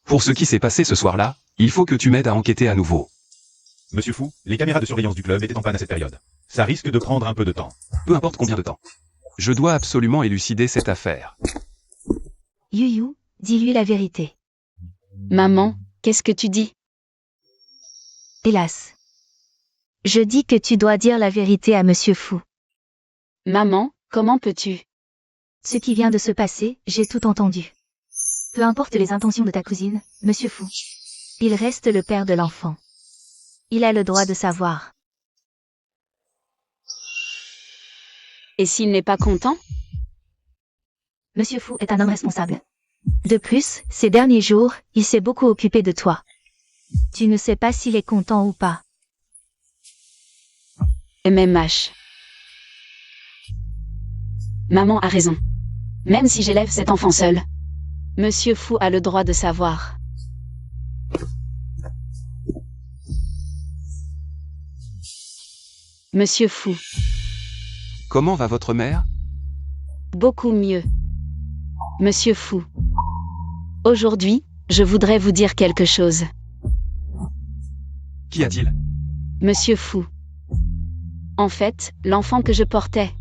Pour ce qui s'est passé ce soir-là, il faut que tu m'aides à enquêter à nouveau. Monsieur Fu, les caméras de surveillance du club étaient en panne à cette période. Ça risque de prendre un peu de temps. Peu importe combien de temps. Je dois absolument élucider cette affaire. Yuyu, dis-lui la vérité. Maman, qu'est-ce que tu dis? Hélas. Je dis que tu dois dire la vérité à Monsieur Fu. Maman, comment peux-tu? Ce qui vient de se passer, j'ai tout entendu. Peu importe les intentions de ta cousine, Monsieur Fu. Il reste le père de l'enfant. Il a le droit de savoir. Et s'il n'est pas content? Monsieur Fu est un homme responsable. De plus, ces derniers jours, il s'est beaucoup occupé de toi. Tu ne sais pas s'il est content ou pas. MMH. Maman a raison. Même si j'élève cet enfant seul, Monsieur Fu a le droit de savoir. Monsieur Fu, Comment va votre mère? beaucoup mieux. Monsieur Fu. Aujourd'hui, je voudrais vous dire quelque chose. Qu'y a-t-il? Monsieur Fu. En fait, l'enfant que je portais.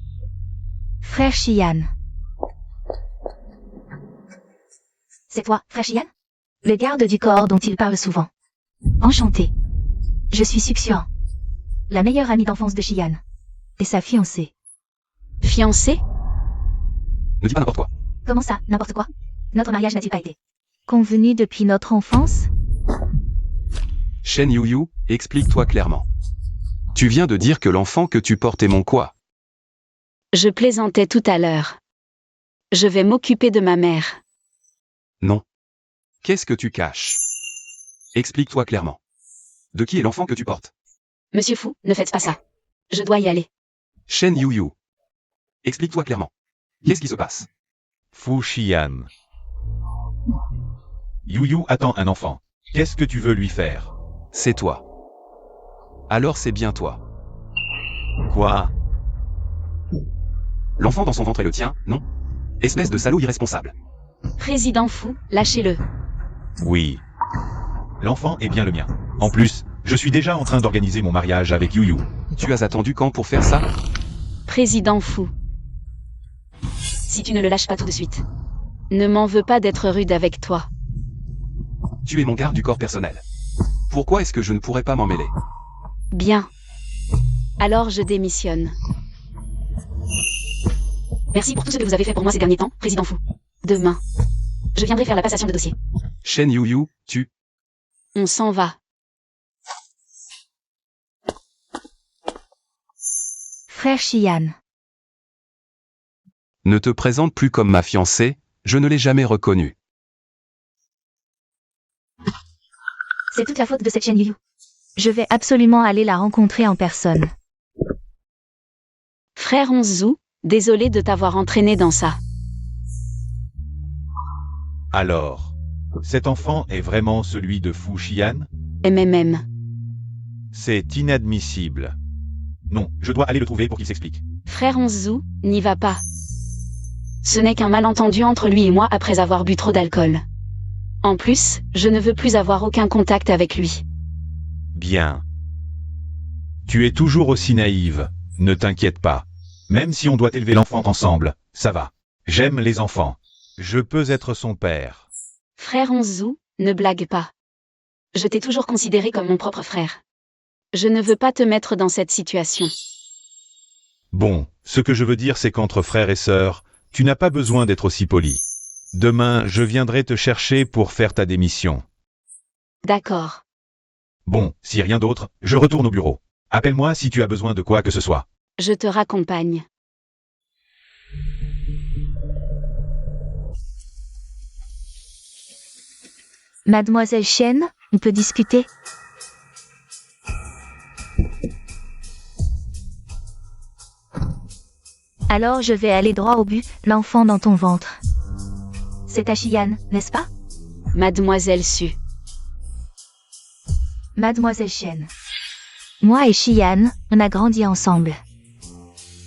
Frère Shiyan. C'est toi, frère Shiyan? Le garde du corps dont il parle souvent. Enchanté. Je suis Succion. La meilleure amie d'enfance de Shiyan. Et sa fiancée. Fiancé? Ne dis pas n'importe quoi. Comment ça, n'importe quoi? Notre mariage n'a-t-il pas été convenu depuis notre enfance? Shen Yuyu, explique-toi clairement. Tu viens de dire que l'enfant que tu portes est mon quoi? Je plaisantais tout à l'heure. Je vais m'occuper de ma mère. Non. Qu'est-ce que tu caches? Explique-toi clairement. De qui est l'enfant que tu portes? Monsieur Fu, ne faites pas ça. Je dois y aller. Shen Yuyu. Explique-toi clairement. Qu'est-ce qui se passe? Fu Xian. Yu attend un enfant. Qu'est-ce que tu veux lui faire? C'est toi. Alors c'est bien toi. Quoi? L'enfant dans son ventre est le tien, non? Espèce de salaud irresponsable. Président Fu, lâchez-le. Oui. L'enfant est bien le mien. En plus, je suis déjà en train d'organiser mon mariage avec Yu. Tu as attendu quand pour faire ça? Président Fu. Si tu ne le lâches pas tout de suite. Ne m'en veux pas d'être rude avec toi. Tu es mon garde du corps personnel. Pourquoi est-ce que je ne pourrais pas m'en mêler? Bien. Alors je démissionne. Merci pour tout ce que vous avez fait pour moi ces derniers temps, Président Fu. Demain, je viendrai faire la passation de dossier. Shen Yuyu, tu... On s'en va. Frère Xian. Ne te présente plus comme ma fiancée, je ne l'ai jamais reconnue. C'est toute la faute de cette Shen Yuyu. Je vais absolument aller la rencontrer en personne. Frère Onzu, désolé de t'avoir entraîné dans ça. Alors, cet enfant est vraiment celui de Fu Xian? MMM. C'est inadmissible. Non, je dois aller le trouver pour qu'il s'explique. Frère Onzu, n'y va pas. Ce n'est qu'un malentendu entre lui et moi après avoir bu trop d'alcool. En plus, je ne veux plus avoir aucun contact avec lui. Bien. Tu es toujours aussi naïve, ne t'inquiète pas. Même si on doit élever l'enfant ensemble, ça va. J'aime les enfants. Je peux être son père. Frère Onzu, ne blague pas. Je t'ai toujours considéré comme mon propre frère. Je ne veux pas te mettre dans cette situation. Bon, ce que je veux dire c'est qu'entre frères et sœurs, tu n'as pas besoin d'être aussi poli. Demain, je viendrai te chercher pour faire ta démission. D'accord. Bon, si rien d'autre, je retourne au bureau. Appelle-moi si tu as besoin de quoi que ce soit. Je te raccompagne. Mademoiselle Shen, on peut discuter? Alors je vais aller droit au but, l'enfant dans ton ventre. C'est à Xian, n'est-ce pas? Mademoiselle Su. Mademoiselle Shen. Moi et Xian, on a grandi ensemble.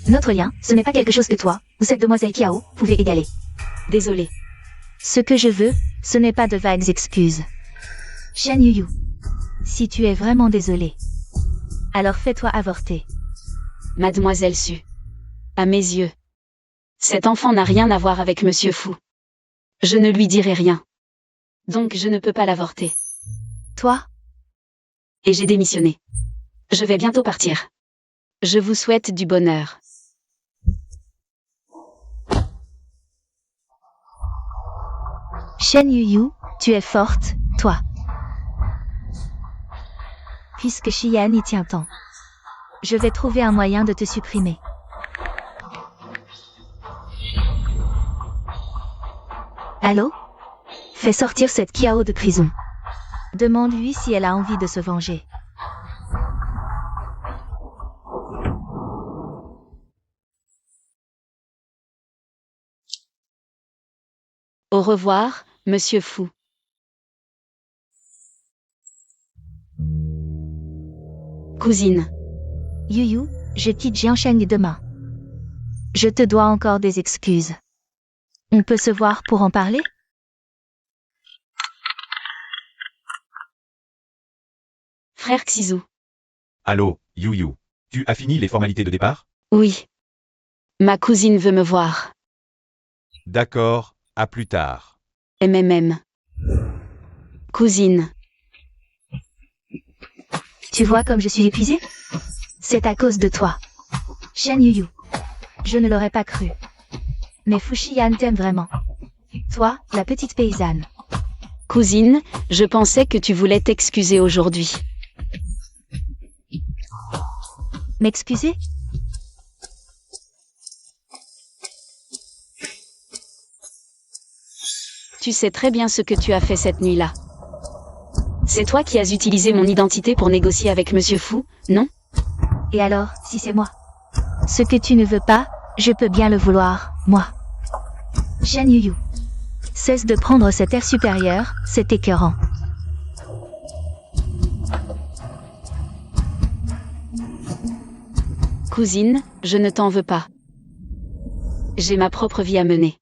Notre lien, ce n'est pas quelque chose que toi, ou cette demoiselle Kiao, pouvez égaler. Désolée. Ce que je veux, ce n'est pas de vagues excuses. Shen Yuyu. Si tu es vraiment désolé, alors fais-toi avorter. Mademoiselle Su. À mes yeux. Cet enfant n'a rien à voir avec Monsieur Fu. Je ne lui dirai rien. Donc je ne peux pas l'avorter. Toi? Et j'ai démissionné. Je vais bientôt partir. Je vous souhaite du bonheur. Shen Yuyu, tu es forte, toi. Puisque Xian y tient tant. Je vais trouver un moyen de te supprimer. Allô? Fais sortir cette Kiao de prison. Demande-lui si elle a envie de se venger. Au revoir, Monsieur Fu. Cousine. Yuyu, je quitte Jianshan demain. Je te dois encore des excuses. On peut se voir pour en parler? Frère Xizu. Allô, Yu. Tu as fini les formalités de départ? Oui. Ma cousine veut me voir. D'accord, à plus tard. MMM. Cousine. Tu vois comme je suis épuisée? C'est à cause de toi. Shen Yuyu. Je ne l'aurais pas cru. Mais Fu Xian t'aime vraiment. Toi, la petite paysanne. Cousine, je pensais que tu voulais t'excuser aujourd'hui. M'excuser? Tu sais très bien ce que tu as fait cette nuit-là. C'est toi qui as utilisé mon identité pour négocier avec Monsieur Fu, non? Et alors, si c'est moi? Ce que tu ne veux pas, je peux bien le vouloir, moi. Shen Yuyu. Cesse de prendre cet air supérieur, c'est écœurant. Cousine, je ne t'en veux pas. J'ai ma propre vie à mener.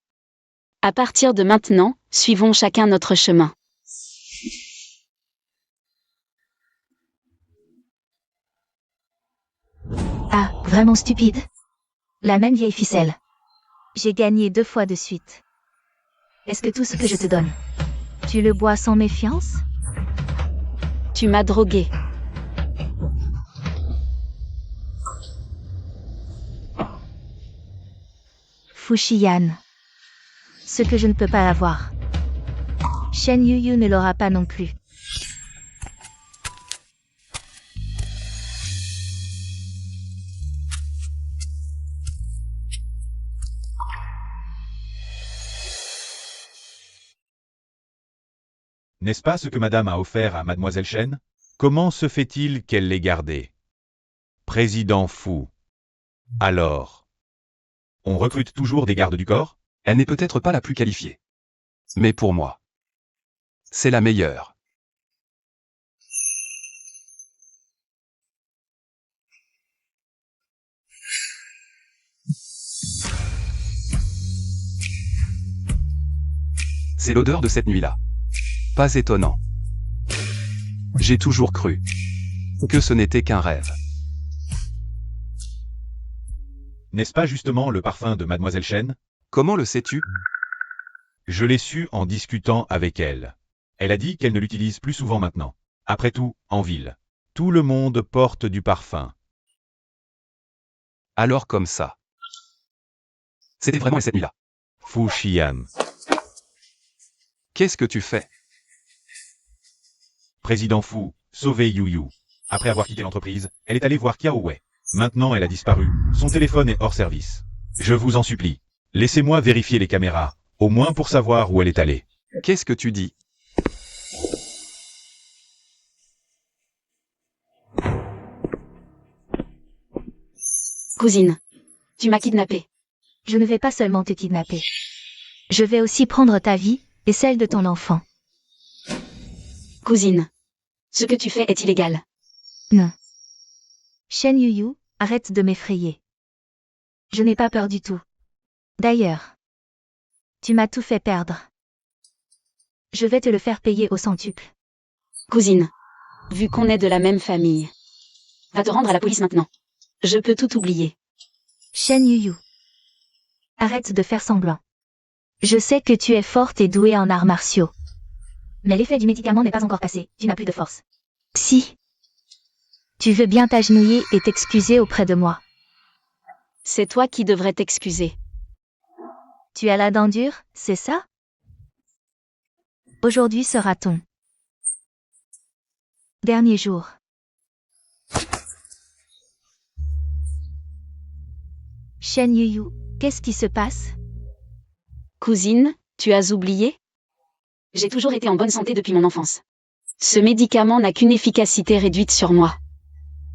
À partir de maintenant, suivons chacun notre chemin. Ah, vraiment stupide. La même vieille ficelle. J'ai gagné 2 fois de suite. Est-ce que tout ce que je te donne, tu le bois sans méfiance? Tu m'as drogué. Fuxian. Ce que je ne peux pas avoir. Shen Yuyu ne l'aura pas non plus. N'est-ce pas ce que madame a offert à mademoiselle Chen? Comment se fait-il qu'elle l'ait gardé? Président Fu. Alors, on recrute toujours des gardes du corps? Elle n'est peut-être pas la plus qualifiée. Mais pour moi, c'est la meilleure. C'est l'odeur de cette nuit-là. Pas étonnant. J'ai toujours cru que ce n'était qu'un rêve. N'est-ce pas justement le parfum de mademoiselle Chen? Comment le sais-tu? Je l'ai su en discutant avec elle. Elle a dit qu'elle ne l'utilise plus souvent maintenant. Après tout, en ville, tout le monde porte du parfum. Alors comme ça. C'était vraiment cette nuit-là. Fuxian. Qu'est-ce que tu fais? Président Fu, sauver Yuyu. Après avoir quitté l'entreprise, elle est allée voir Kiao Wei. Maintenant elle a disparu, son téléphone est hors service. Je vous en supplie, laissez-moi vérifier les caméras, au moins pour savoir où elle est allée. Qu'est-ce que tu dis? Cousine, tu m'as kidnappée. Je ne vais pas seulement te kidnapper. Je vais aussi prendre ta vie, et celle de ton enfant. Cousine, ce que tu fais est illégal. Non. Shen Yuyu, arrête de m'effrayer. Je n'ai pas peur du tout. D'ailleurs, tu m'as tout fait perdre. Je vais te le faire payer au centuple. Cousine, vu qu'on est de la même famille, va te rendre à la police maintenant. Je peux tout oublier. Shen Yuyu. Arrête de faire semblant. Je sais que tu es forte et douée en arts martiaux. Mais l'effet du médicament n'est pas encore passé, tu n'as plus de force. Si. Tu veux bien t'agenouiller et t'excuser auprès de moi. C'est toi qui devrais t'excuser. Tu as la dent dure, c'est ça? Aujourd'hui sera ton dernier jour. Shen Yuyu, qu'est-ce qui se passe? Cousine, tu as oublié? J'ai toujours été en bonne santé depuis mon enfance. Ce médicament n'a qu'une efficacité réduite sur moi.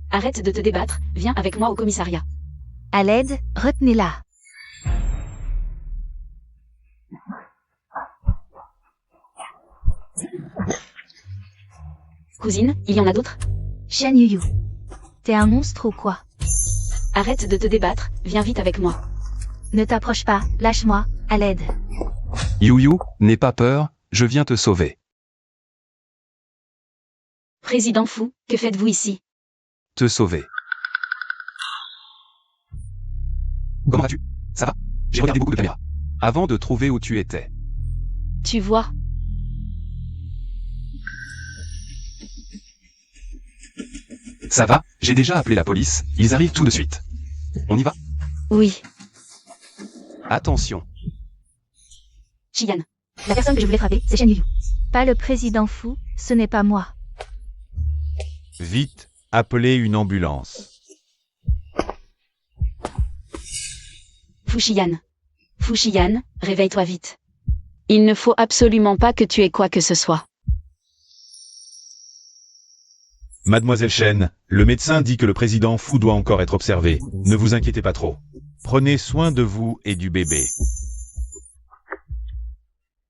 Arrête de te débattre, viens avec moi au commissariat. À l'aide, retenez-la. Cousine, il y en a d'autres? Shen Yuyu. T'es un monstre ou quoi? Arrête de te débattre, viens vite avec moi. Ne t'approche pas, lâche-moi, à l'aide. Yuyu, n'aie pas peur, je viens te sauver. Président Fu, que faites-vous ici? Te sauver. Comment vas-tu? Ça va? J'ai regardé beaucoup de caméras. Avant de trouver où tu étais. Tu vois? Ça va, j'ai déjà appelé la police, ils arrivent tout de suite. On y va? Oui. Attention. Shiyan. La personne que je voulais frapper, c'est Shen Yuyu. Pas le président Fu, ce n'est pas moi. Vite, appelez une ambulance. Fuxian. Fuxian, réveille-toi vite. Il ne faut absolument pas que tu aies quoi que ce soit. Mademoiselle Chen, le médecin dit que le président Fu doit encore être observé. Ne vous inquiétez pas trop. Prenez soin de vous et du bébé.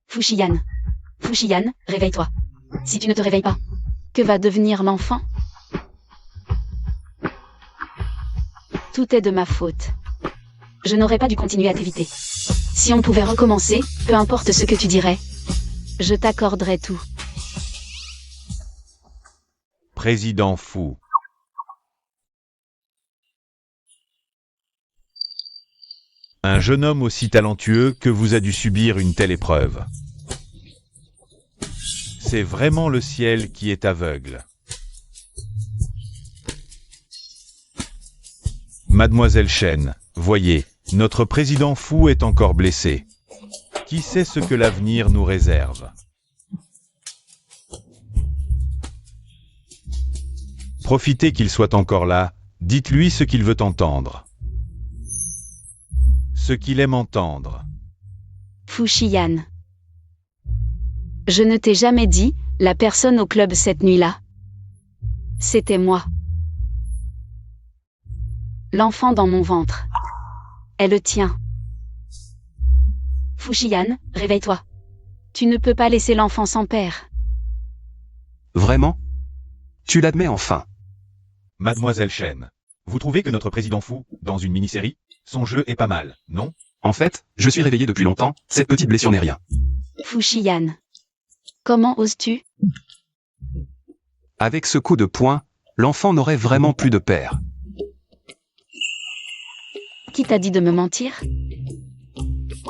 Fuxian. Fuxian, réveille-toi. Si tu ne te réveilles pas, que va devenir l'enfant? Tout est de ma faute. Je n'aurais pas dû continuer à t'éviter. Si on pouvait recommencer, peu importe ce que tu dirais, je t'accorderais tout. Président Fu. Un jeune homme aussi talentueux que vous a dû subir une telle épreuve. C'est vraiment le ciel qui est aveugle. Mademoiselle Chen, voyez, notre président Fu est encore blessé. Qui sait ce que l'avenir nous réserve? Profitez qu'il soit encore là, dites-lui ce qu'il veut entendre. Ce qu'il aime entendre. Fuxian. Je ne t'ai jamais dit, la personne au club cette nuit-là. C'était moi. L'enfant dans mon ventre. Est le tien. Fuxian, réveille-toi. Tu ne peux pas laisser l'enfant sans père. Vraiment? Tu l'admets enfin? Mademoiselle Chen, vous trouvez que notre président Fu, dans une mini-série, son jeu est pas mal, non? En fait, je suis réveillé depuis longtemps, cette petite blessure n'est rien. Fuxian. Comment oses-tu? Avec ce coup de poing, l'enfant n'aurait vraiment plus de père. Qui t'a dit de me mentir?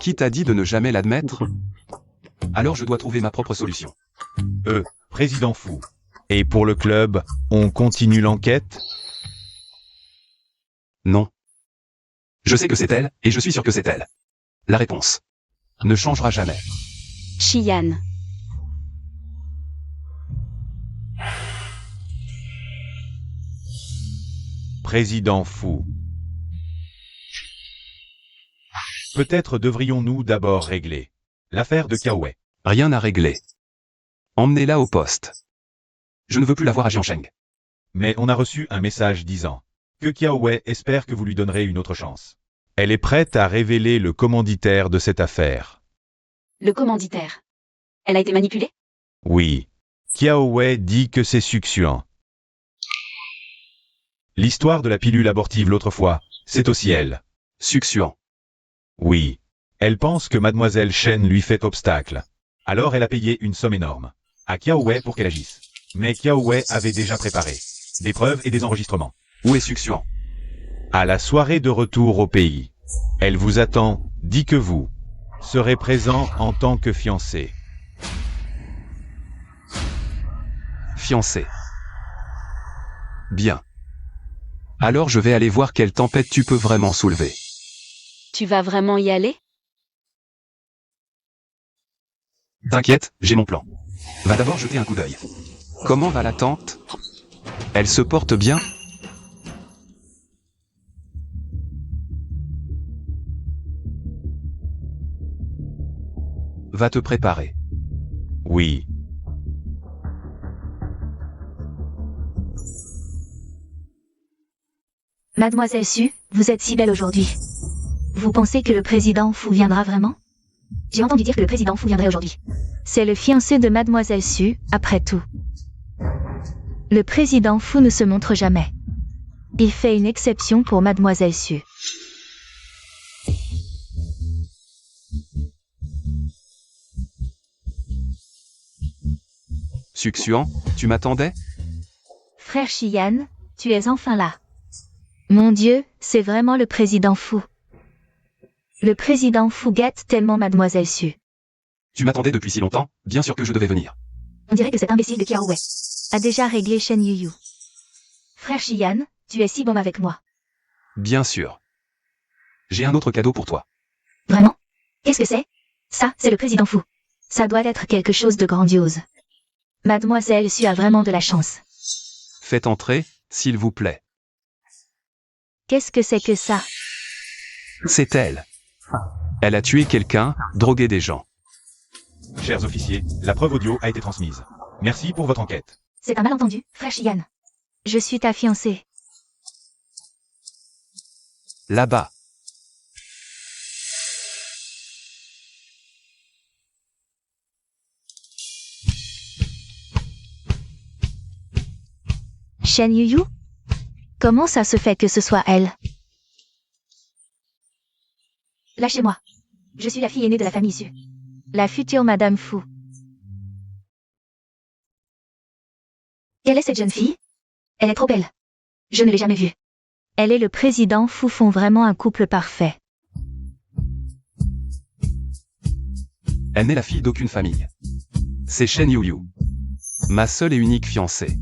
Qui t'a dit de ne jamais l'admettre? Alors je dois trouver ma propre solution. Président Fu. Et pour le club, on continue l'enquête? Non. Je sais que c'est elle, et je suis sûr que c'est elle. La réponse ne changera jamais. Xian. Président Fu. Peut-être devrions-nous d'abord régler l'affaire de Kiaowei. Rien à régler. Emmenez-la au poste. Je ne veux plus la voir à Jiangsheng. Mais on a reçu un message disant que Kiaowei espère que vous lui donnerez une autre chance. Elle est prête à révéler le commanditaire de cette affaire. Le commanditaire. Elle a été manipulée? Oui. Kiaowei dit que c'est Suxuan. L'histoire de la pilule abortive l'autre fois, c'est aussi elle. Suxuan. Oui. Elle pense que Mademoiselle Chen lui fait obstacle. Alors elle a payé une somme énorme à Kiaowei pour qu'elle agisse. Mais Kiaowei avait déjà préparé des preuves et des enregistrements. Où est Suxuan? À la soirée de retour au pays. Elle vous attend, dit que vous serez présent en tant que fiancé. Fiancé. Bien. Alors je vais aller voir quelle tempête tu peux vraiment soulever. Tu vas vraiment y aller? T'inquiète, j'ai mon plan. Va d'abord jeter un coup d'œil. Comment va la tante? Elle se porte bien? Va te préparer. Oui. Mademoiselle Su, vous êtes si belle aujourd'hui. Vous pensez que le président Fu viendra vraiment? J'ai entendu dire que le président Fu viendrait aujourd'hui. C'est le fiancé de Mademoiselle Su, après tout. Le président Fu ne se montre jamais. Il fait une exception pour Mademoiselle Su. Suxuan, tu m'attendais? Frère Xian, tu es enfin là. Mon Dieu, c'est vraiment le président Fu. Le président Fu gâte tellement Mademoiselle Su. Tu m'attendais depuis si longtemps, bien sûr que je devais venir. On dirait que cet imbécile de Kiaowei a déjà réglé Shen Yuyu. Frère Xian, tu es si bon avec moi. Bien sûr. J'ai un autre cadeau pour toi. Vraiment? Qu'est-ce que c'est? Ça, c'est le président Fu. Ça doit être quelque chose de grandiose. Mademoiselle Su a vraiment de la chance. Faites entrer, s'il vous plaît. Qu'est-ce que c'est que ça? C'est elle. Elle a tué quelqu'un, drogué des gens. Chers officiers, la preuve audio a été transmise. Merci pour votre enquête. C'est un malentendu, frère Shiyan. Je suis ta fiancée. Là-bas. Shen Yuyu? Comment ça se fait que ce soit elle? Lâchez-moi. Je suis la fille aînée de la famille Su. La future Madame Fu. Quelle est cette jeune fille? Elle est trop belle. Je ne l'ai jamais vue. Elle et le président Fu font vraiment un couple parfait. Elle n'est la fille d'aucune famille. C'est Shen Yuyu. Ma seule et unique fiancée.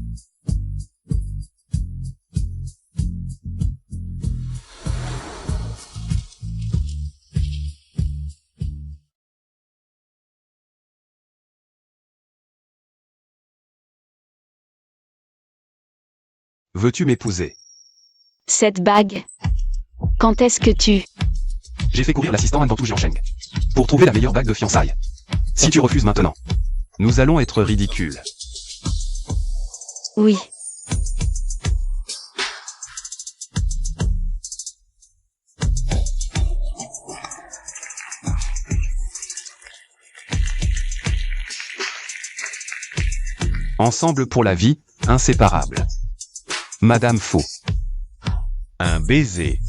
Veux-tu m'épouser? Cette bague. Quand est-ce que tu... J'ai fait courir l'assistant Anbantou Jiansheng pour trouver la meilleure bague de fiançailles. Si tu refuses maintenant, nous allons être ridicules. Oui. Ensemble pour la vie, inséparables. Madame Fu. Un baiser.